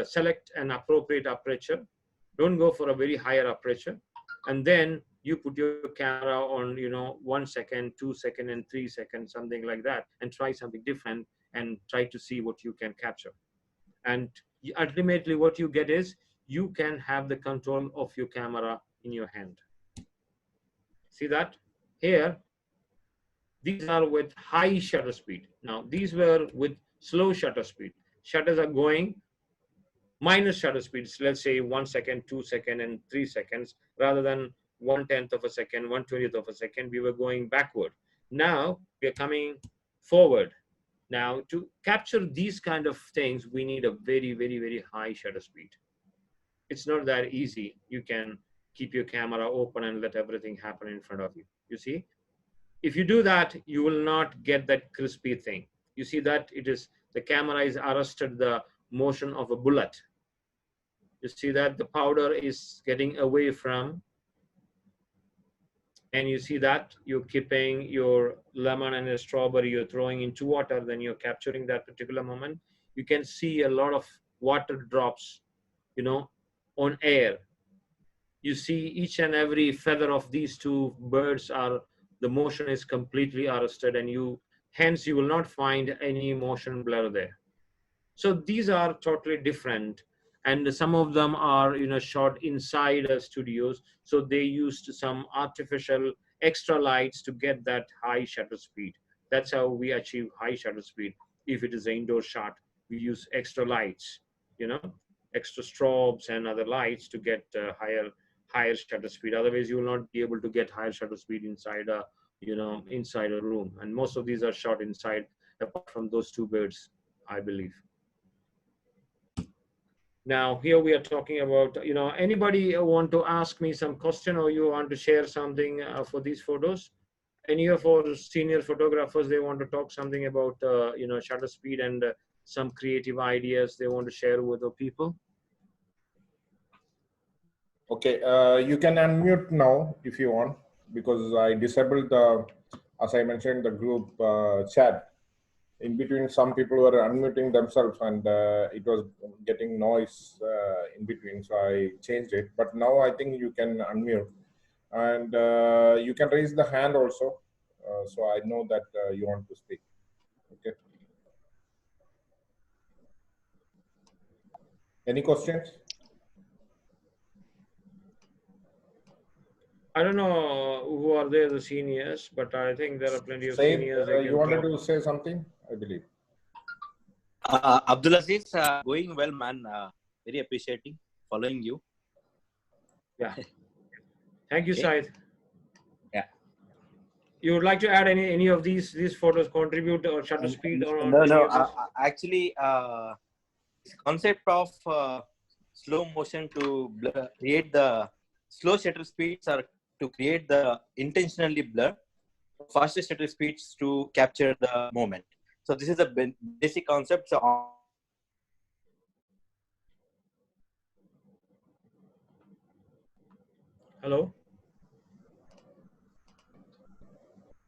select an appropriate aperture. Don't go for a very higher aperture. And then you put your camera on, 1 second, 2 seconds, and 3 seconds, something like that, and try something different and try to see what you can capture. And ultimately what you get is, you can have the control of your camera in your hand. See that? Here, these are with high shutter speed. Now, these were with slow shutter speed. Shutters are going minus shutter speeds, let's say 1 second, 2 seconds, and 3 seconds, rather than 1/10 of a second, 1/20th of a second, we were going backward. Now, we are coming forward. Now, to capture these kind of things, we need a very, very, very high shutter speed. It's not that easy. You can keep your camera open and let everything happen in front of you. You see? If you do that, you will not get that crispy thing. You see that the camera is arrested the motion of a bullet. You see that the powder is getting away from, and you see that you're keeping your lemon and a strawberry, you're throwing into water, then you're capturing that particular moment. You can see a lot of water drops, on air. You see each and every feather of these two birds the motion is completely arrested, and hence you will not find any motion blur there. So these are totally different, and some of them are shot inside studios, so they used some artificial extra lights to get that high shutter speed. That's how we achieve high shutter speed. If it is an indoor shot, we use extra lights, extra strobes and other lights to get higher shutter speed. Otherwise, you will not be able to get higher shutter speed inside a room. And most of these are shot inside, apart from those two birds, I believe. Now, here we are talking about, anybody want to ask me some question, or you want to share something for these photos? Any of our senior photographers, they want to talk something about, shutter speed and some creative ideas they want to share with the people? Okay, you can unmute now if you want, because I disabled as I mentioned, the group chat. In between, some people were unmuting themselves, and it was getting noise in between, so I changed it. But now I think you can unmute, and you can raise the hand also, so I know that you want to speak. Okay. Any questions? I don't know who are there, the seniors, but I think there are plenty of Said, seniors. you wanted to say something, I believe. Abdu Azeez, going well, man. Very appreciating following you. Yeah. Thank you, Okay. Syed. Yeah. You would like to add any of these photos contribute or shutter speed or no. Actually, this concept of slow motion to create the slow shutter speeds or to create the intentionally blur, faster shutter speeds to capture the moment. So this is the basic concept. So Hello?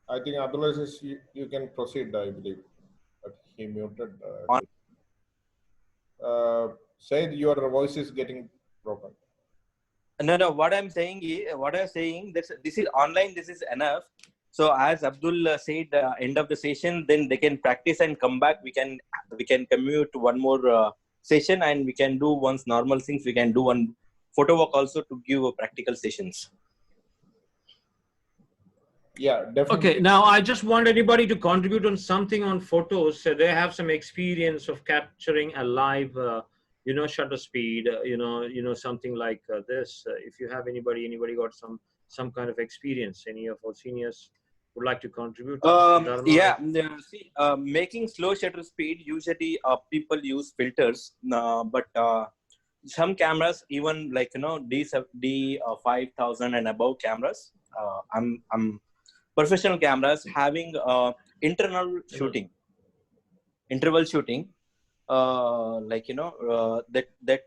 I think Abdu Azeez, you can proceed, I believe. But he muted. Said your voice is getting broken. No. What I'm saying this is online. This is enough. So as Abdul said, end of the session, then they can practice and come back. We can commute to one more session, and we can do once normal things. We can do one photo walk also to give practical sessions. Yeah, definitely. Okay, now I just want anybody to contribute on something on photos. So they have some experience of capturing a live, shutter speed, something like this. If you have anybody got some kind of experience, any of our seniors would like to contribute to this? Dharma? See, making slow shutter speed, usually people use filters, but some cameras, even like D 5000 and above cameras, I'm professional cameras having interval shooting, that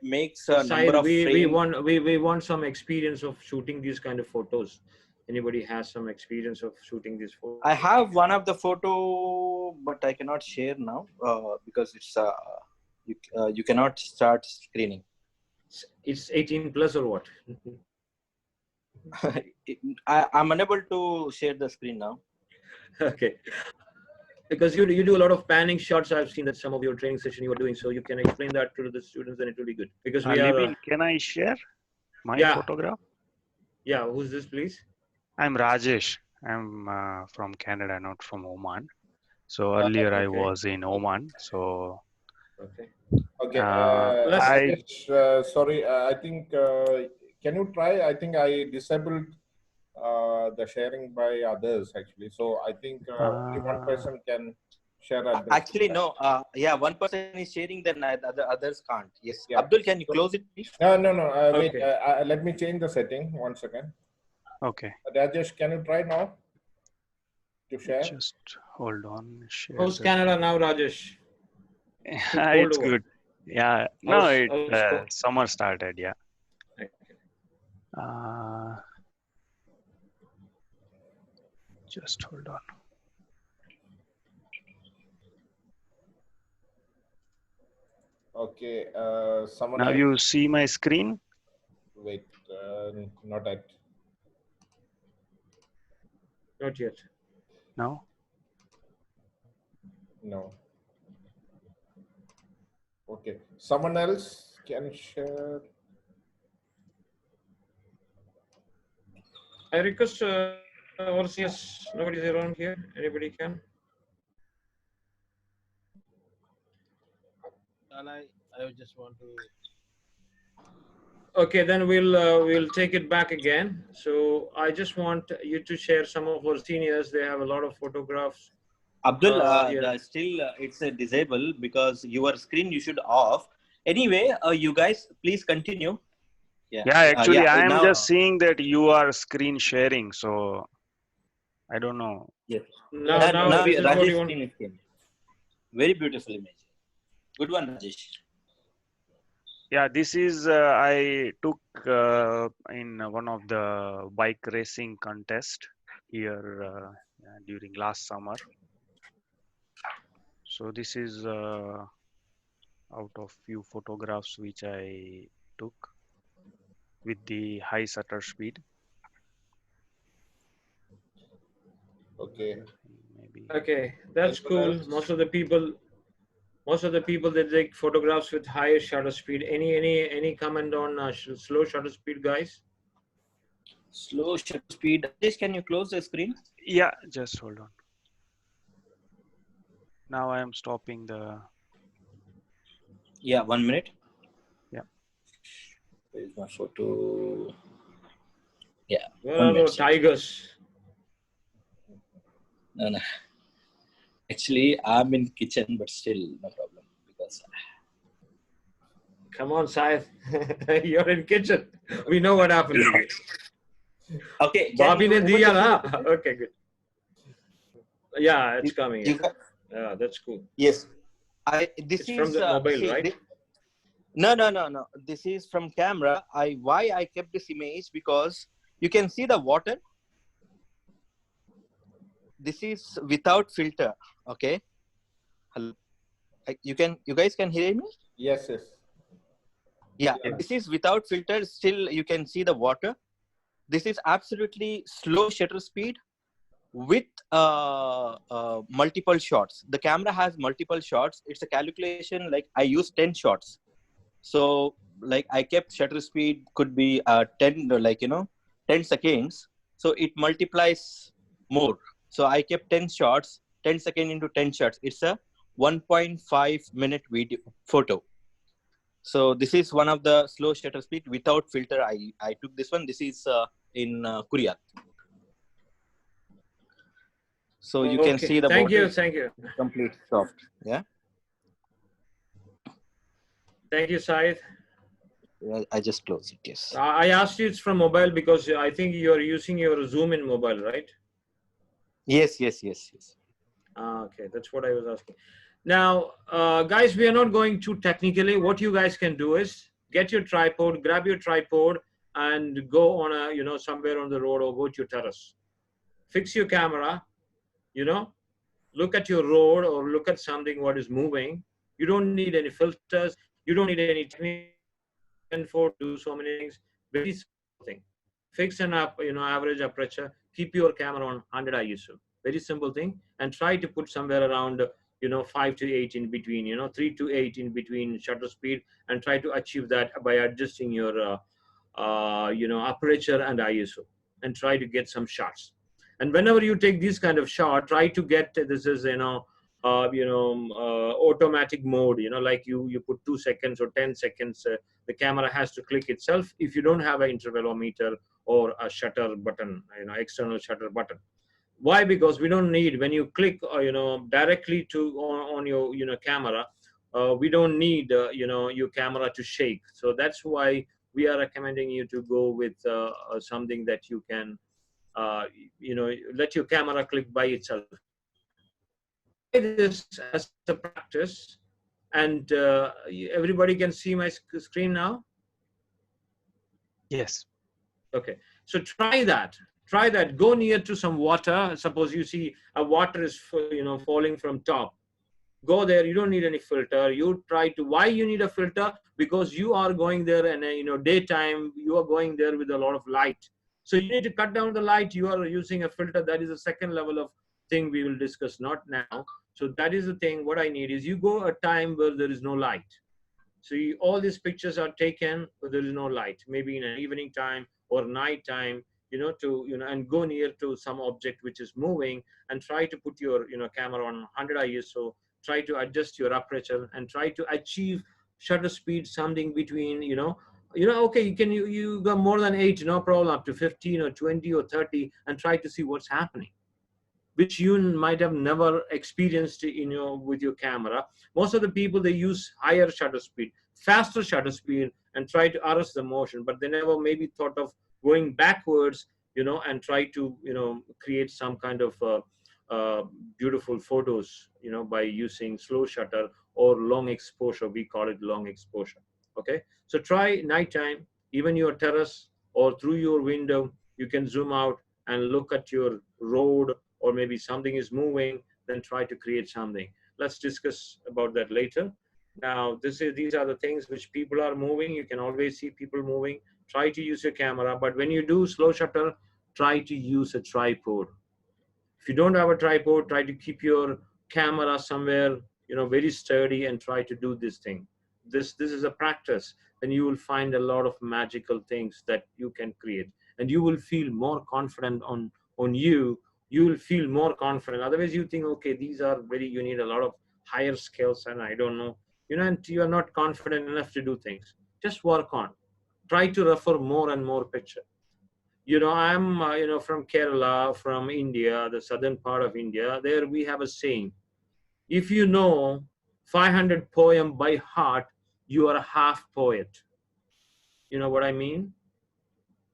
makes a number of frames. We want some experience of shooting these kind of photos. Anybody has some experience of shooting these photos? I have one of the photo, but I cannot share now because it's you cannot start screening. It's 18 plus or what? I'm unable to share the screen now. Okay. Because you do a lot of panning shots. I've seen that some of your training session you are doing. So you can explain that to the students, and it will be good. Because we are. Can I share my photograph? Yeah. Who's this, please? I'm Rajesh. I'm from Canada, not from Oman. So earlier I was in Oman. So. Okay. Okay. Sorry. I think. Can you try? I think I disabled the sharing by others actually. So I think only one person can share at actually no. One person is sharing, then the others can't. Yes. Yeah. Abdul, can you close it, please? No. Okay. Wait. Let me change the setting. 1 second. Okay. Rajesh, can you try now to share? Just hold on. Share How's Canada now, Rajesh? It's good. Yeah. No, summer started. Yeah. Okay. Just hold on. Okay. Someone now else? You see my screen? Wait. Not yet. Not yet. No. No. Okay. Someone else can share. I request overseers. Nobody's around here. Anybody can? I just want to. Okay, then we'll take it back again. So I just want you to share some of our seniors. They have a lot of photographs. Abdul, still it's a disable because your screen you should off. Anyway, you guys please continue. Yeah, actually I am just seeing that you are screen sharing, so I don't know. Yes. Now Rajesh screen came. Very beautiful image. Good one, Rajesh. Yeah, this is I took in one of the bike racing contest here during last summer. So this is out of few photographs which I took with the high shutter speed. Okay. Maybe. Okay, that's cool. Most of the people they take photographs with higher shutter speed. Any comment on slow shutter speed, guys? Slow shutter speed. Rajesh, can you close the screen? Yeah, just hold on. Now I am stopping the. Yeah, 1 minute. Yeah. Where is my photo? Yeah. Where are the tigers? No. Actually, I'm in kitchen, but still no problem because. Come on, Syed. You're in kitchen. We know what happened. Okay. Bobby ne diya na. Okay, good. Yeah, it's coming. Yeah, that's cool. Yes. This is from the mobile, right? No. This is from camera. Why I kept this image because you can see the water. This is without filter. Okay. Hello. You guys can hear me? Yes, yes. Yeah. Yeah. This is without filter. Still, you can see the water. This is absolutely slow shutter speed with multiple shots. The camera has multiple shots. It's a calculation, like I use 10 shots. So like I kept shutter speed could be 10, like, 10 seconds. So it multiplies more. So I kept 10 shots, 10 seconds into 10 shots. It's a 1.5 minute video photo. So this is one of the slow shutter speed without filter. I took this one. This is in Korea. So you can see the Thank bottle you. is Thank you. complete soft. Yeah. Thank you, Syed. I just close it. Yes. I asked you it's from mobile because I think you're using your Zoom in mobile, right? Yes. Okay, that's what I was asking. Now, guys, we are not going too technically. What you guys can do is get your tripod, grab your tripod, and go on a, somewhere on the road or go to your terrace. Fix your camera, look at your road or look at something what is moving. You don't need any filters. You don't need any technical to do so many things. Very simple thing. Fix an average aperture. Keep your camera on 100 ISO. Very simple thing. And try to put somewhere around 5 to 8 in between, 3 to 8 in between shutter speed, and try to achieve that by adjusting your aperture and ISO, and try to get some shots. And whenever you take this kind of shot, try to get this is automatic mode. Like you put 2 seconds or 10 seconds. The camera has to click itself if you don't have an intervalometer or a shutter button, external shutter button. Why? Because we don't need, when you click directly to on your camera, we don't need your camera to shake. So that's why we are recommending you to go with something that you can let your camera click by itself. Try this as a practice, and everybody can see my screen now. Yes. Okay, so try that. Try that. Go near to some water. Suppose you see a water is falling from top. Go there. You don't need any filter. You try to. Why you need a filter? Because you are going there and daytime. You are going there with a lot of light. So you need to cut down the light. You are using a filter. That is a second level of thing we will discuss, not now. So that is the thing. What I need is you go a time where there is no light. So all these pictures are taken where there is no light, maybe in an evening time or night time, and go near to some object which is moving, and try to put your camera on 100 ISO, try to adjust your aperture and try to achieve shutter speed something between okay, you got more than 8, no problem, up to 15 or 20 or 30, and try to see what's happening, which you might have never experienced with your camera. Most of the people, they use higher shutter speed, faster shutter speed, and try to arrest the motion, but they never maybe thought of going backwards, and try to create some kind of beautiful photos, by using slow shutter or long exposure. We call it long exposure. Okay, so try nighttime, even your terrace or through your window, you can zoom out and look at your road, or maybe something is moving, then try to create something. Let's discuss about that later. Now, these are the things which people are moving. You can always see people moving. Try to use your camera, but when you do slow shutter, try to use a tripod. If you don't have a tripod, try to keep your camera somewhere, very sturdy, and try to do this thing. This is a practice, and you will find a lot of magical things that you can create, and you will feel more confident on you. You will feel more confident. Otherwise, you think, okay, these are you need a lot of higher skills, and I don't know, and you are not confident enough to do things. Just work on. Try to refer more and more picture. I'm from Kerala, from India, the southern part of India. There we have a saying: if you know 500 poem by heart, you are a half poet. You know what I mean?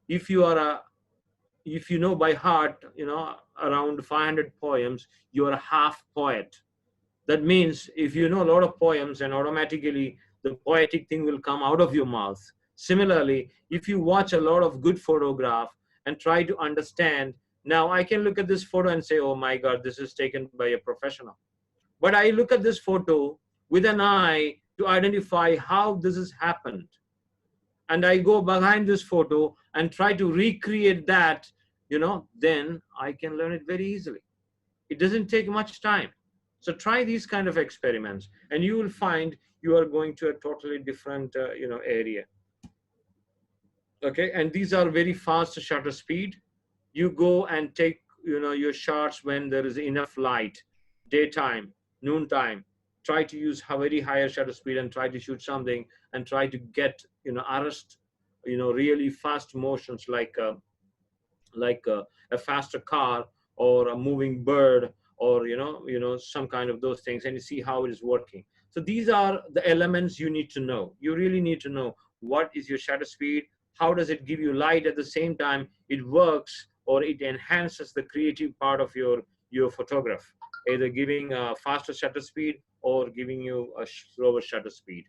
If you know by heart, around 500 poems, you are a half poet. That means if you know a lot of poems, and automatically the poetic thing will come out of your mouth. Similarly, if you watch a lot of good photograph and try to understand. Now I can look at this photo and say, oh my God, this is taken by a professional. But I look at this photo with an eye to identify how this has happened. And I go behind this photo and try to recreate that, then I can learn it very easily. It doesn't take much time. So try these kind of experiments and you will find you are going to a totally different, area. Okay, and these are very fast shutter speed. You go and take, your shots when there is enough light, daytime, noontime. Try to use a very higher shutter speed and try to shoot something and try to get, arrest, really fast motions like a faster car or a moving bird or, some kind of those things, and you see how it is working. So these are the elements you need to know. You really need to know what is your shutter speed, how does it give you light at the same time it works, or it enhances the creative part of your photograph, either giving a faster shutter speed or giving you a slower shutter speed.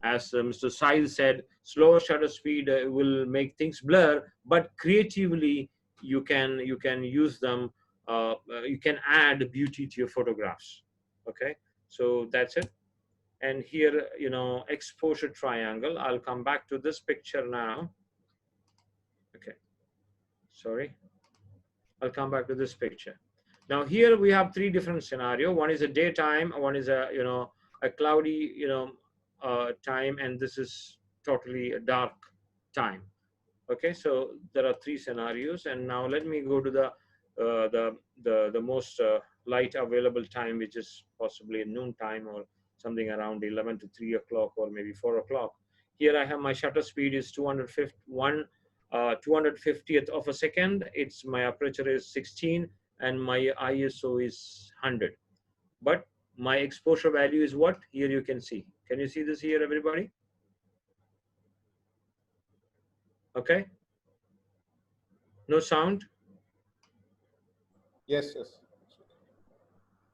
As Mr. Sail said, slower shutter speed will make things blur, but creatively you can use them. You can add beauty to your photographs. Okay, so that's it. And here, exposure triangle. I'll come back to this picture now. Okay, sorry. I'll come back to this picture. Now here we have three different scenarios. One is a daytime, one is a cloudy time, and this is totally a dark time. Okay, so there are three scenarios, and now let me go to the most light available time, which is possibly noon time or something around 11 to 3 o'clock or maybe 4 o'clock. Here I have my shutter speed is 250th of a second. My aperture is 16 and my ISO is 100. But my exposure value is what? Here you can see. Can you see this here, everybody? Okay. No sound? Yes, yes.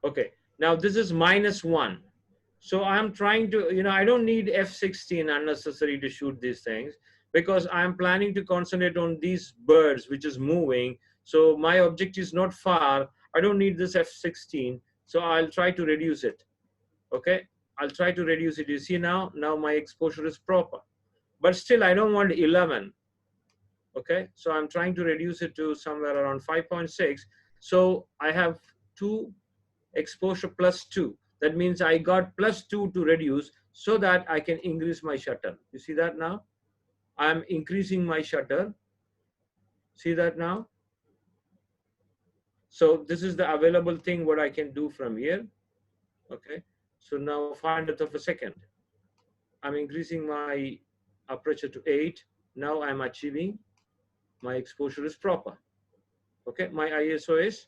Okay. Now this is -1. So I'm trying to, I don't need f16 unnecessary to shoot these things because I'm planning to concentrate on these birds, which is moving. So my object is not far. I don't need this f16. So I'll try to reduce it. Okay. I'll try to reduce it. You see now my exposure is proper, but still I don't want 11. Okay. So I'm trying to reduce it to somewhere around 5.6. So I have 2 exposure +2. That means I got +2 to reduce so that I can increase my shutter. You see that now? I'm increasing my shutter. See that now? So this is the available thing what I can do from here. Okay. So now 500th of a second. I'm increasing my aperture to 8. Now I'm achieving my exposure is proper. Okay. My ISO is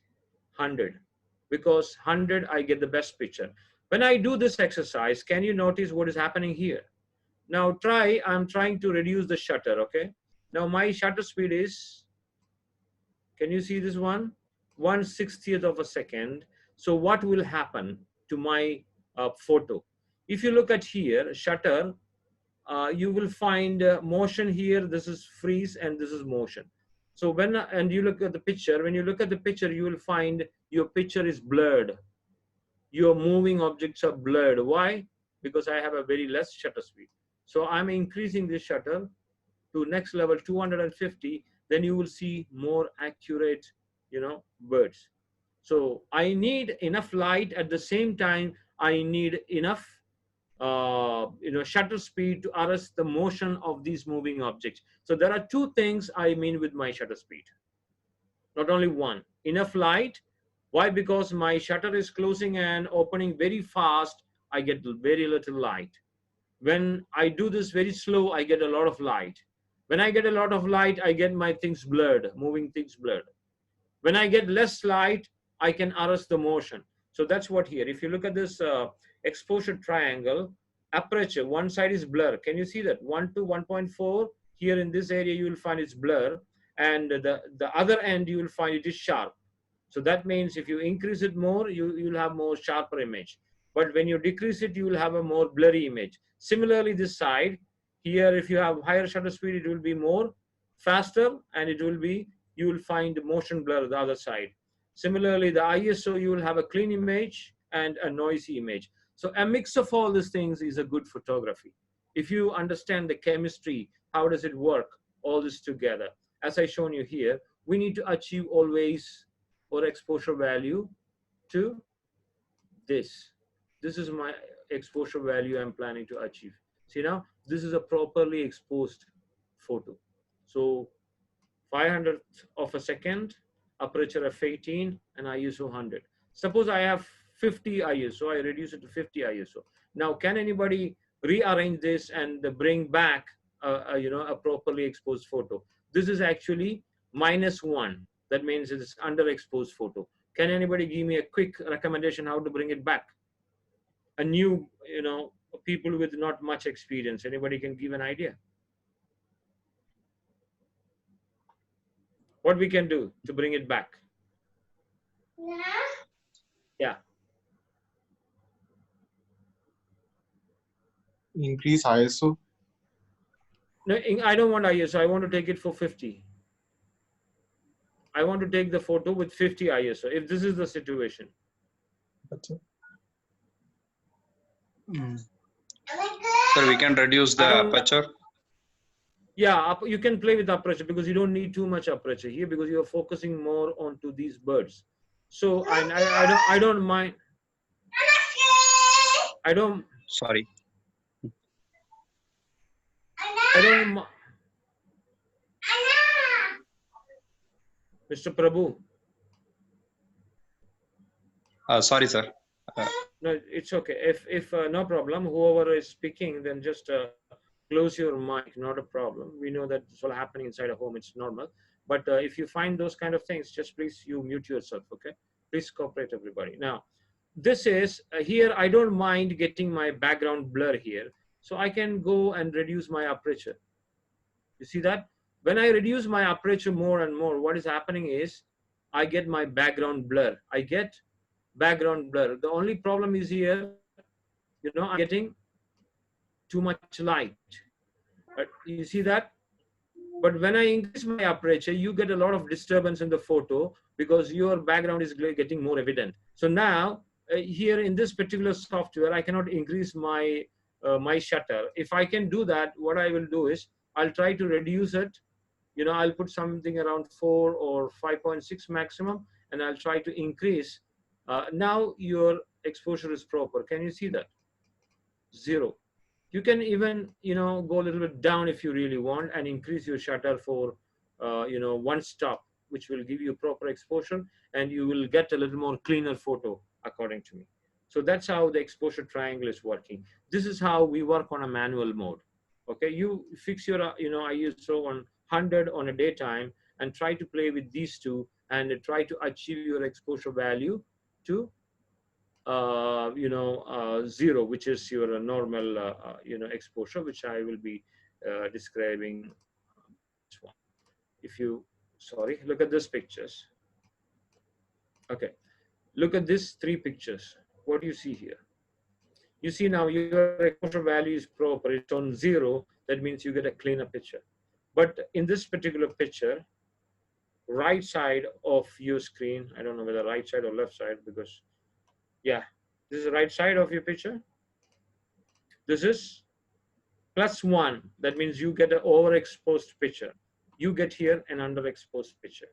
100. Because 100, I get the best picture. When I do this exercise, can you notice what is happening here? Now I'm trying to reduce the shutter, okay? Now my shutter speed is, can you see this one? 1/60th of a second. So what will happen to my photo? If you look at here, shutter, you will find motion here. This is freeze and this is motion. So and you look at the picture, when you look at the picture, you will find your picture is blurred. Your moving objects are blurred. Why? Because I have a very less shutter speed. So I'm increasing this shutter to next level 250. Then you will see more accurate, birds. So I need enough light. At the same time, I need enough shutter speed to arrest the motion of these moving objects. So there are 2 things I mean with my shutter speed. Not only one. Enough light. Why? Because my shutter is closing and opening very fast. I get very little light. When I do this very slow, I get a lot of light. When I get a lot of light, I get my things blurred, moving things blurred. When I get less light, I can arrest the motion. So that's what here. If you look at this exposure triangle, aperture, one side is blur. Can you see that? 1 to 1.4. Here in this area, you will find it's blur. And the other end, you will find it is sharp. So that means if you increase it more, you'll have more sharper image. But when you decrease it, you will have a more blurry image. Similarly, this side, here, if you have higher shutter speed, it will be more faster and it will be you will find motion blur the other side. Similarly, the ISO, you will have a clean image and a noisy image. So a mix of all these things is a good photography. If you understand the chemistry, how does it work, all this together. As I shown you here, we need to achieve always our exposure value to this. This is my exposure value I'm planning to achieve. See now, this is a properly exposed photo. So 500th of a second, aperture f18, and ISO 100. Suppose I have 50 ISO, I reduce it to 50 ISO. Now, can anybody rearrange this and bring back a properly exposed photo? This is actually -1. That means it's underexposed photo. Can anybody give me a quick recommendation how to bring it back? A new, people with not much experience. Anybody can give an idea? What we can do to bring it back? Yeah. Increase ISO. No, I don't want ISO. I want to take it for 50. I want to take the photo with 50 ISO. If this is the situation. So we can reduce the aperture. Yeah, you can play with aperture because you don't need too much aperture here because you are focusing more onto these birds. So I don't mind. I don't. Sorry. I don't. Mr. Prabhu. Sorry, sir. No, it's okay. If no problem. Whoever is speaking, then just close your mic. Not a problem. We know that it's all happening inside a home. It's normal. But if you find those kind of things, just please you mute yourself. Okay. Please cooperate, everybody. Now, this is here. I don't mind getting my background blur here, so I can go and reduce my aperture. You see that? When I reduce my aperture more and more, what is happening is I get my background blur. I get background blur. The only problem is here, I'm getting too much light. You see that? But when I increase my aperture, you get a lot of disturbance in the photo because your background is getting more evident. So now, here in this particular software, I cannot increase my my shutter. If I can do that, what I will do is I'll try to reduce it. I'll put something around 4 or 5.6 maximum, and I'll try to increase. Now your exposure is proper. Can you see that? 0. You can even, go a little bit down if you really want and increase your shutter for, 1 stop, which will give you proper exposure, and you will get a little more cleaner photo, according to me. So that's how the exposure triangle is working. This is how we work on a manual mode. Okay, you fix your, ISO on 100 on a daytime and try to play with these two and try to achieve your exposure value to 0, which is your normal, exposure, which I will be describing. This one. If you, sorry, look at these pictures. Okay, look at these 3 pictures. What do you see here? You see now your exposure value is proper. It's on 0. That means you get a cleaner picture. But in this particular picture, right side of your screen, I don't know whether right side or left side because, yeah, this is the right side of your picture. This is +1. That means you get an overexposed picture. You get here an underexposed picture.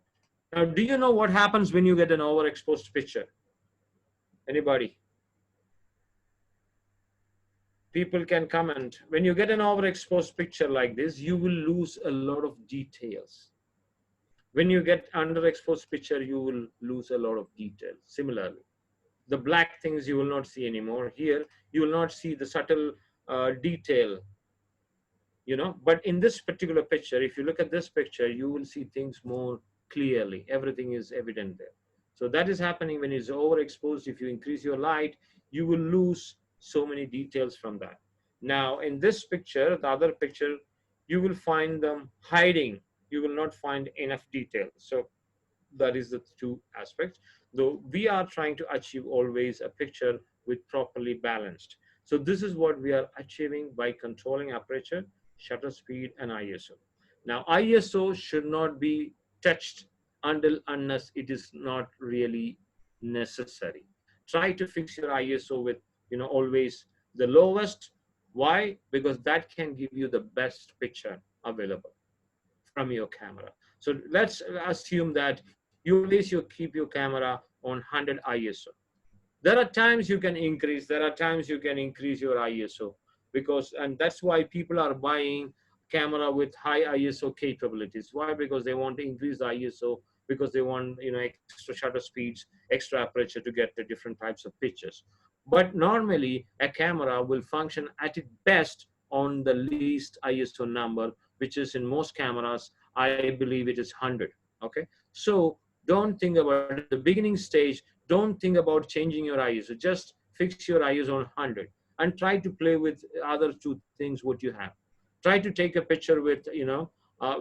Now, do you know what happens when you get an overexposed picture? Anybody? People can comment. When you get an overexposed picture like this, you will lose a lot of details. When you get underexposed picture, you will lose a lot of details. Similarly, the black things you will not see anymore. Here, you will not see the subtle detail, But in this particular picture, if you look at this picture, you will see things more clearly. Everything is evident there. So that is happening when it's overexposed. If you increase your light, you will lose so many details from that. Now, in this picture, the other picture, you will find them hiding. You will not find enough detail. So that is the 2 aspects. Though we are trying to achieve always a picture with properly balanced. So this is what we are achieving by controlling aperture, shutter speed, and ISO. Now, ISO should not be touched unless it is not really necessary. Try to fix your ISO with, always the lowest. Why? Because that can give you the best picture available from your camera. So let's assume that you keep your camera on 100 ISO. There are times you can increase, there are times you can increase your ISO, and that's why people are buying camera with high ISO capabilities. Why? Because they want to increase the ISO, because they want, extra shutter speeds, extra aperture to get the different types of pictures. But normally a camera will function at its best on the least ISO number, which is in most cameras, I believe it is 100. Okay, so don't think about it. The beginning stage, don't think about changing your ISO. Just fix your ISO on 100 and try to play with other two things what you have. Try to take a picture with,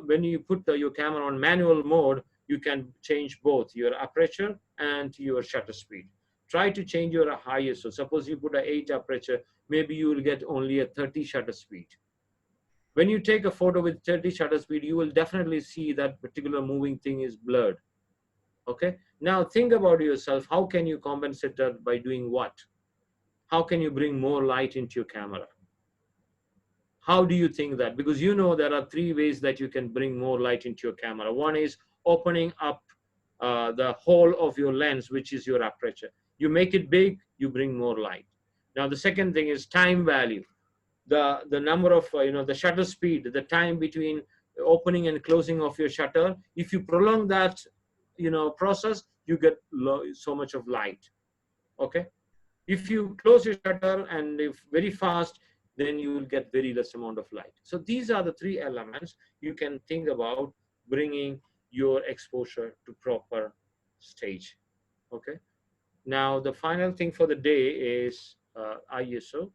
when you put your camera on manual mode, you can change both your aperture and your shutter speed. Try to change your ISO. Suppose you put an 8 aperture, maybe you will get only a 30 shutter speed. When you take a photo with 30 shutter speed, you will definitely see that particular moving thing is blurred. Okay, now think about yourself. How can you compensate that? By doing what? How can you bring more light into your camera? How do you think that? Because there are 3 ways that you can bring more light into your camera. One is opening up the hole of your lens, which is your aperture. You make it big, you bring more light. Now the second thing is time value. The number of, the shutter speed, the time between opening and closing of your shutter. If you prolong that, process, you get so much of light. Okay. If you close your shutter and if very fast, then you will get very less amount of light. So these are the 3 elements you can think about bringing your exposure to proper stage. Okay. Now the final thing for the day is ISO.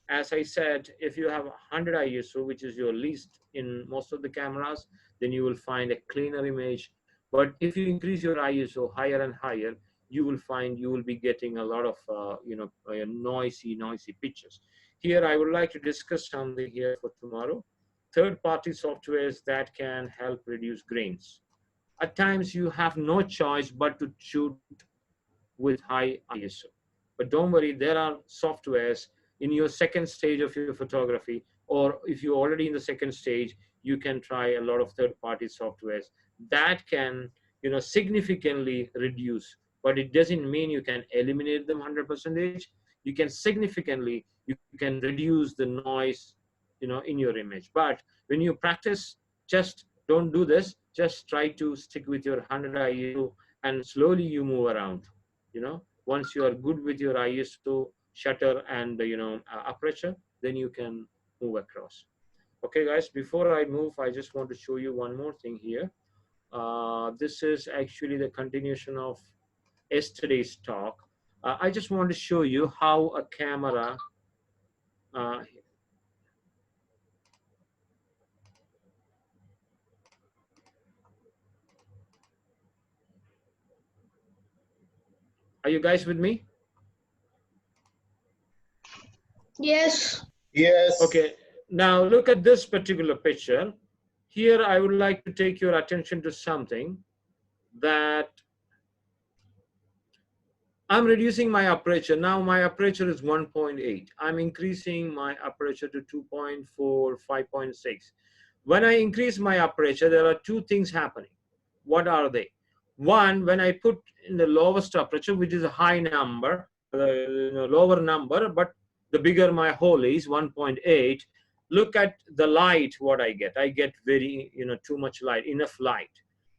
As I said, if you have 100 ISO, which is your least in most of the cameras, then you will find a cleaner image. But if you increase your ISO higher and higher, you will find you will be getting a lot of noisy pictures. Here I would like to discuss something here for tomorrow. Third-party softwares that can help reduce grains. At times you have no choice but to shoot with high ISO. But don't worry, there are softwares in your second stage of your photography, or if you're already in the second stage, you can try a lot of third-party softwares that can, significantly reduce. But it doesn't mean you can eliminate them 100%. You can significantly, you can reduce the noise, in your image. But when you practice, just don't do this. Just try to stick with your 100 ISO and slowly you move around. Once you are good with your ISO, shutter, and aperture, then you can move across. Okay, guys. Before I move, I just want to show you one more thing here. This is actually the continuation of yesterday's talk. I just want to show you how a camera. Are you guys with me? Yes. Yes. Okay. Now look at this particular picture. Here, I would like to take your attention to something that I'm reducing my aperture. Now my aperture is 1.8. I'm increasing my aperture to 2.4, 5.6. When I increase my aperture, there are 2 things happening. What are they? One, when I put in the lowest aperture, which is a high number, lower number, but the bigger my hole is, 1.8, look at the light, what I get. I get very, too much light, enough light.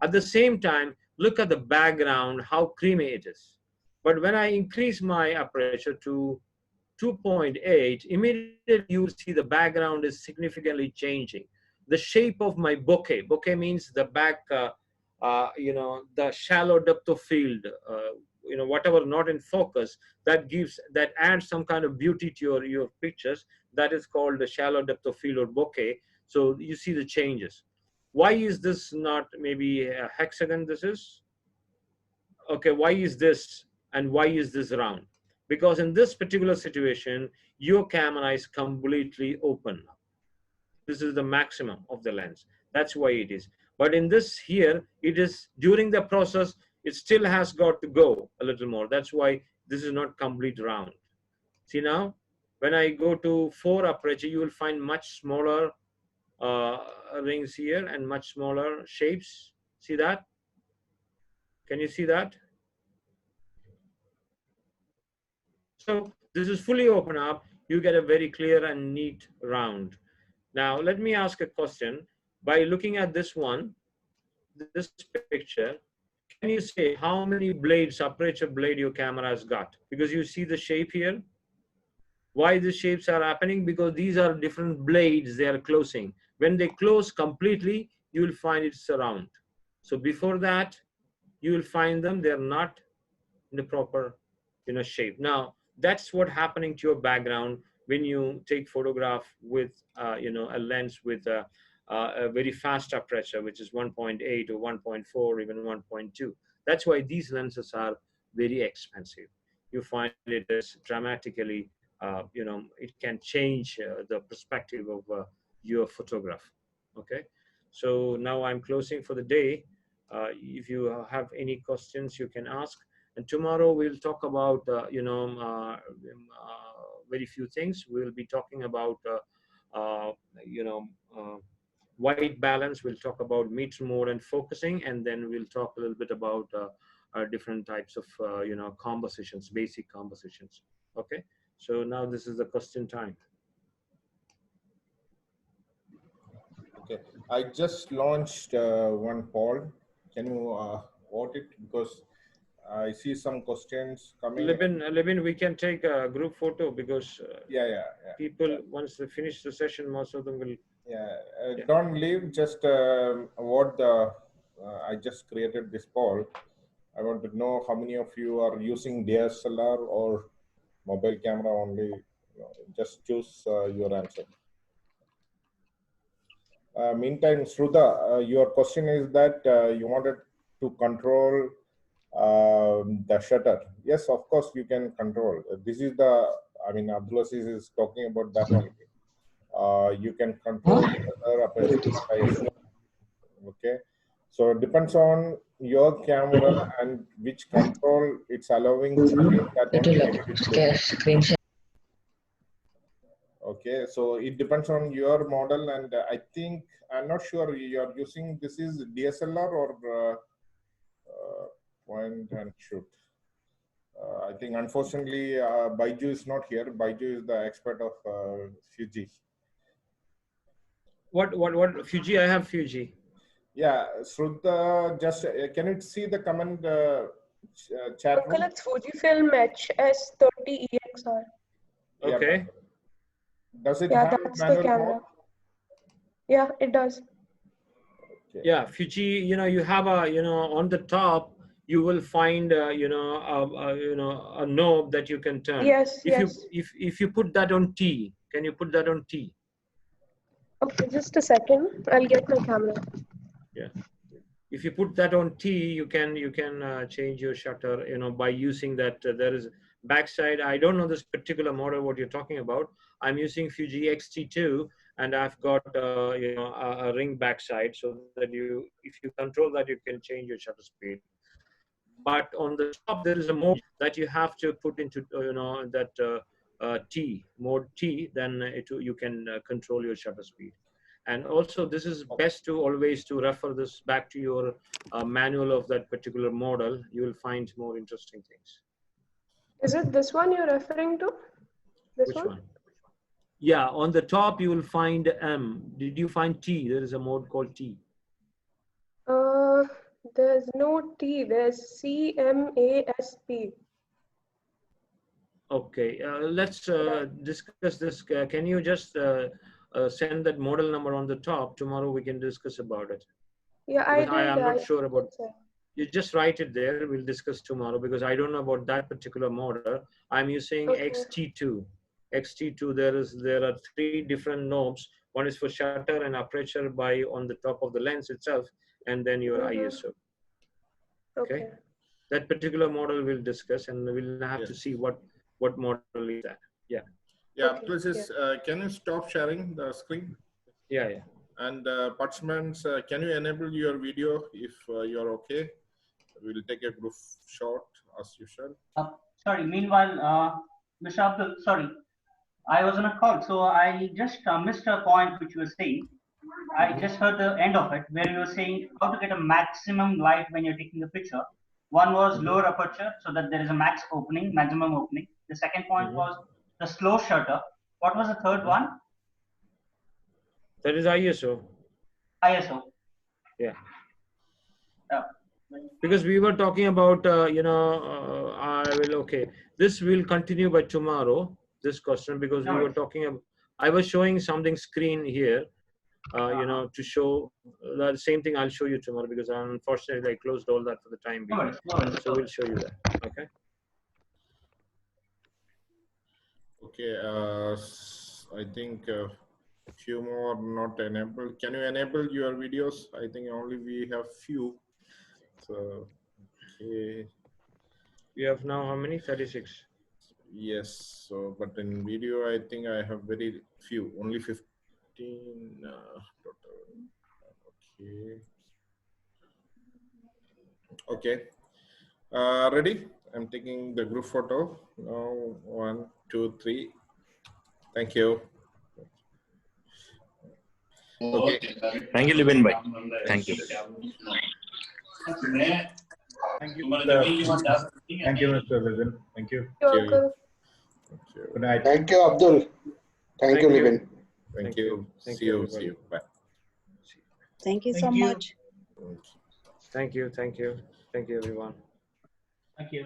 At the same time, look at the background, how creamy it is. But when I increase my aperture to 2.8, immediately you will see the background is significantly changing. The shape of my bokeh, bokeh means the back, the shallow depth of field, whatever not in focus, that adds some kind of beauty to your pictures. That is called the shallow depth of field or bokeh. So you see the changes. Why is this not maybe a hexagon? This is okay. Why is this and why is this round? Because in this particular situation, your camera is completely open. This is the maximum of the lens. That's why it is. But in this here, it is during the process, it still has got to go a little more. That's why this is not complete round. See now, when I go to 4 aperture, you will find much smaller rings here and much smaller shapes. See that? Can you see that? So this is fully open up. You get a very clear and neat round. Now, let me ask a question. By looking at this one, this picture, can you say how many blades, aperture blade your camera has got? Because you see the shape here. Why the shapes are happening? Because these are different blades they are closing. When they close completely, you will find it's a round. So before that, you will find them, they're not in the proper shape. Now, that's what happening to your background when you take photograph with a lens with a very fast aperture, which is 1.8 or 1.4, even 1.2. That's why these lenses are very expensive. You find it as dramatically, it can change the perspective of your photograph. Okay, so now I'm closing for the day. If you have any questions, you can ask. And tomorrow we'll talk about, very few things. We'll be talking about, white balance. We'll talk about meter mode and focusing, and then we'll talk a little bit about different types of, compositions, basic compositions. Okay. So now this is the question time. Okay, I just launched one poll. Can you vote it? Because I see some questions coming. Libin, we can take a group photo because yeah. People, once they finish the session, most of them will. Don't leave. Just vote the. I just created this poll. I want to know how many of you are using DSLR or mobile camera only. Just choose your answer. Meantime, Sruta, your question is that you wanted to control the shutter. Yes, of course you can control. This is the, Abdu Azeez is talking about that only. You can control the shutter aperture size. Okay, so it depends on your camera and which control it's allowing that only. Okay, so it depends on your model, and I think I'm not sure you are using, this is DSLR or point and shoot. I think unfortunately Baiju is not here. Baiju is the expert of Fuji. What Fuji? I have Fuji. Yeah, Sruta, just can you see the comment chat room? Uncle, it's Fujifilm HS30 EXR. Okay. Does it Yeah, have that's manual the camera. mode? Yeah, it does. Okay. Yeah, Fuji. You have a on the top you will find a knob that you can turn. Yes. If you put that on T, can you put that on T? Okay, just a second. I'll get my camera. Yeah. If you put that on T, you can change your shutter. By using that. There is backside. I don't know this particular model what you're talking about. I'm using Fuji X-T2, and I've got a ring backside, so that if you control that, you can change your shutter speed. But on the top there is a mode that you have to put into that T mode T. Then you can control your shutter speed. And also, this is best to always to refer this back to your manual of that particular model. You will find more interesting things. Is it this one you're referring to? This Which one? Yeah, on the top you will find M. Did you find T? There is a mode called T. There's no T. There's CMASP. Okay, let's discuss this. Can you just send that model number on the top? Tomorrow we can discuss about it. Yeah, I'm not sure about. You just write it there. We'll discuss tomorrow because I don't know about that particular model. I'm using XT2. XT2. There are 3 different knobs. One is for shutter and aperture on the top of the lens itself, and then your ISO. Okay. That particular model we'll discuss, and we'll have to see what model is that. Yeah. Yeah. Please, can you stop sharing the screen? Yeah. And participants, can you enable your video if you're okay? We'll take a group shot as usual. Sorry, meanwhile, Mr. Abdul, sorry, I was on a call, so I just missed a point which you were saying. I just heard the end of it, where you were saying how to get a maximum light when you're taking a picture. One was lower aperture, so that there is a maximum opening. The second point was the slow shutter. What was the third one? That is ISO. ISO. Yeah. Yeah. Because we were talking about, okay, this will continue by tomorrow, this question, because we were talking about, I was showing something screen here, to show the same thing I'll show you tomorrow, because unfortunately I closed all that for the time being. So we'll show you that, okay? Okay, I think a few more not enabled. Can you enable your videos? I think only we have few. So, okay. We have now how many? 36. Yes, so, but in video, I think I have very few, only 15 total. Okay. Okay. Ready? I'm taking the group photo. Now, 1, 2, 3. Thank you. Okay. Thank you, Libin bhai. Thank you. Thank you, Mr. Thank you, Mr. Levin. Thank you. You're welcome. Good night. Thank you, Abdul. Thank you, Levin. Thank you. See you. See you. Bye. Thank you so much. Thank you, everyone. Thank you.